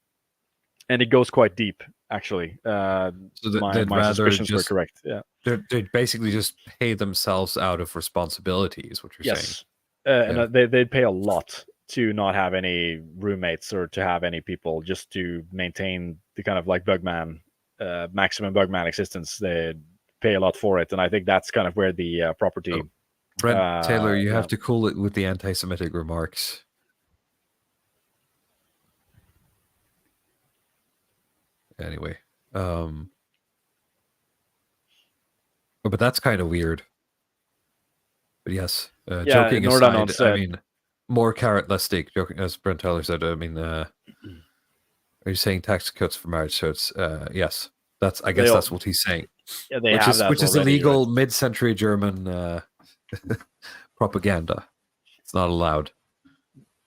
And it goes quite deep, actually. So my suspicions were correct. Yeah, they'd basically just pay themselves out of responsibility, is what you're saying. And they'd pay a lot to not have any roommates or to have any people, just to maintain the kind of like Bugman, maximum Bugman existence. They pay a lot for it, and I think that's kind of where the property. Brent Taylor, you have to cool it with the anti-Semitic remarks. Anyway, but that's kind of weird. But yes, joking aside, I mean, more carrot, less stick. Joking, as Brent Taylor said. I mean, are you saying tax cuts for marriage? So it's yes, I guess that's what he's saying. Yeah, which is illegal mid-century German propaganda. It's not allowed.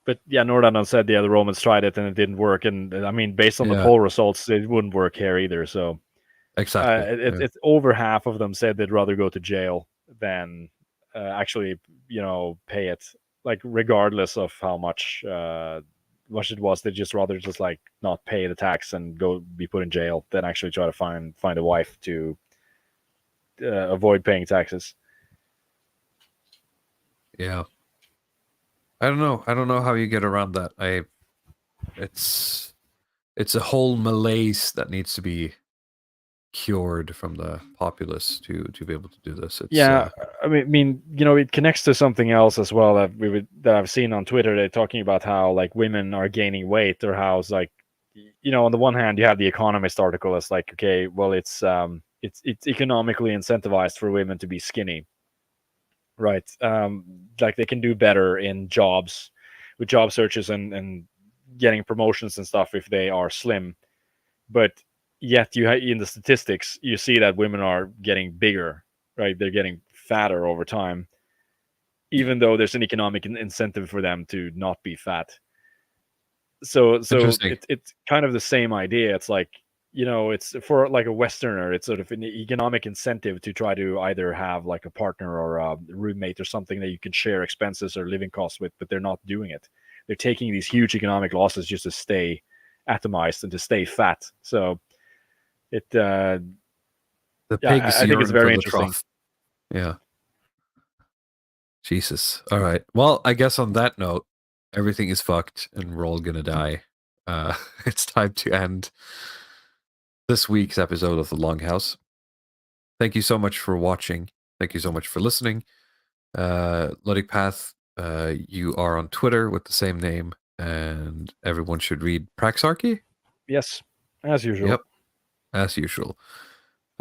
But yeah, Nordanon said the Romans tried it and it didn't work. And I mean, based on the poll results, it wouldn't work here either. So exactly, it's over half of them said they'd rather go to jail than actually, pay it. Like regardless of how much it was, they'd just rather just like not pay the tax and go be put in jail than actually try to find a wife to avoid paying taxes. Yeah. I don't know how you get around that. It's a whole malaise that needs to be cured from the populace to be able to do this. It's, Yeah, I mean, it connects to something else as well that I've seen on Twitter. They're talking about how like women are gaining weight, or how it's like, on the one hand, you have the Economist article that's like, okay, well, it's economically incentivized for women to be skinny, right? Like they can do better in jobs, with job searches and getting promotions and stuff if they are slim, but yet in the statistics you see that women are getting bigger, right? They're getting fatter over time, even though there's an economic incentive for them to not be fat. So it's kind of the same idea. It's like, it's for like a Westerner, it's sort of an economic incentive to try to either have like a partner or a roommate or something that you can share expenses or living costs with, but they're not doing it. They're taking these huge economic losses just to stay atomized and to stay fat. So the pigs, I think it's very interesting. Yeah. Jesus. All right. Well, I guess on that note, everything is fucked and we're all gonna die. It's time to end this week's episode of the Longhouse. Thank you so much for watching. Thank you so much for listening. Luddic Path, you are on Twitter with the same name, and everyone should read Praxarchy. Yes, as usual. Yep, as usual.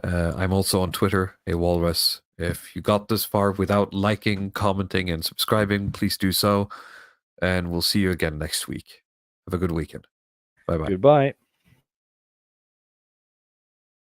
I'm also on Twitter, a Walrus. If you got this far without liking, commenting, and subscribing, please do so. And we'll see you again next week. Have a good weekend. Bye-bye. Goodbye.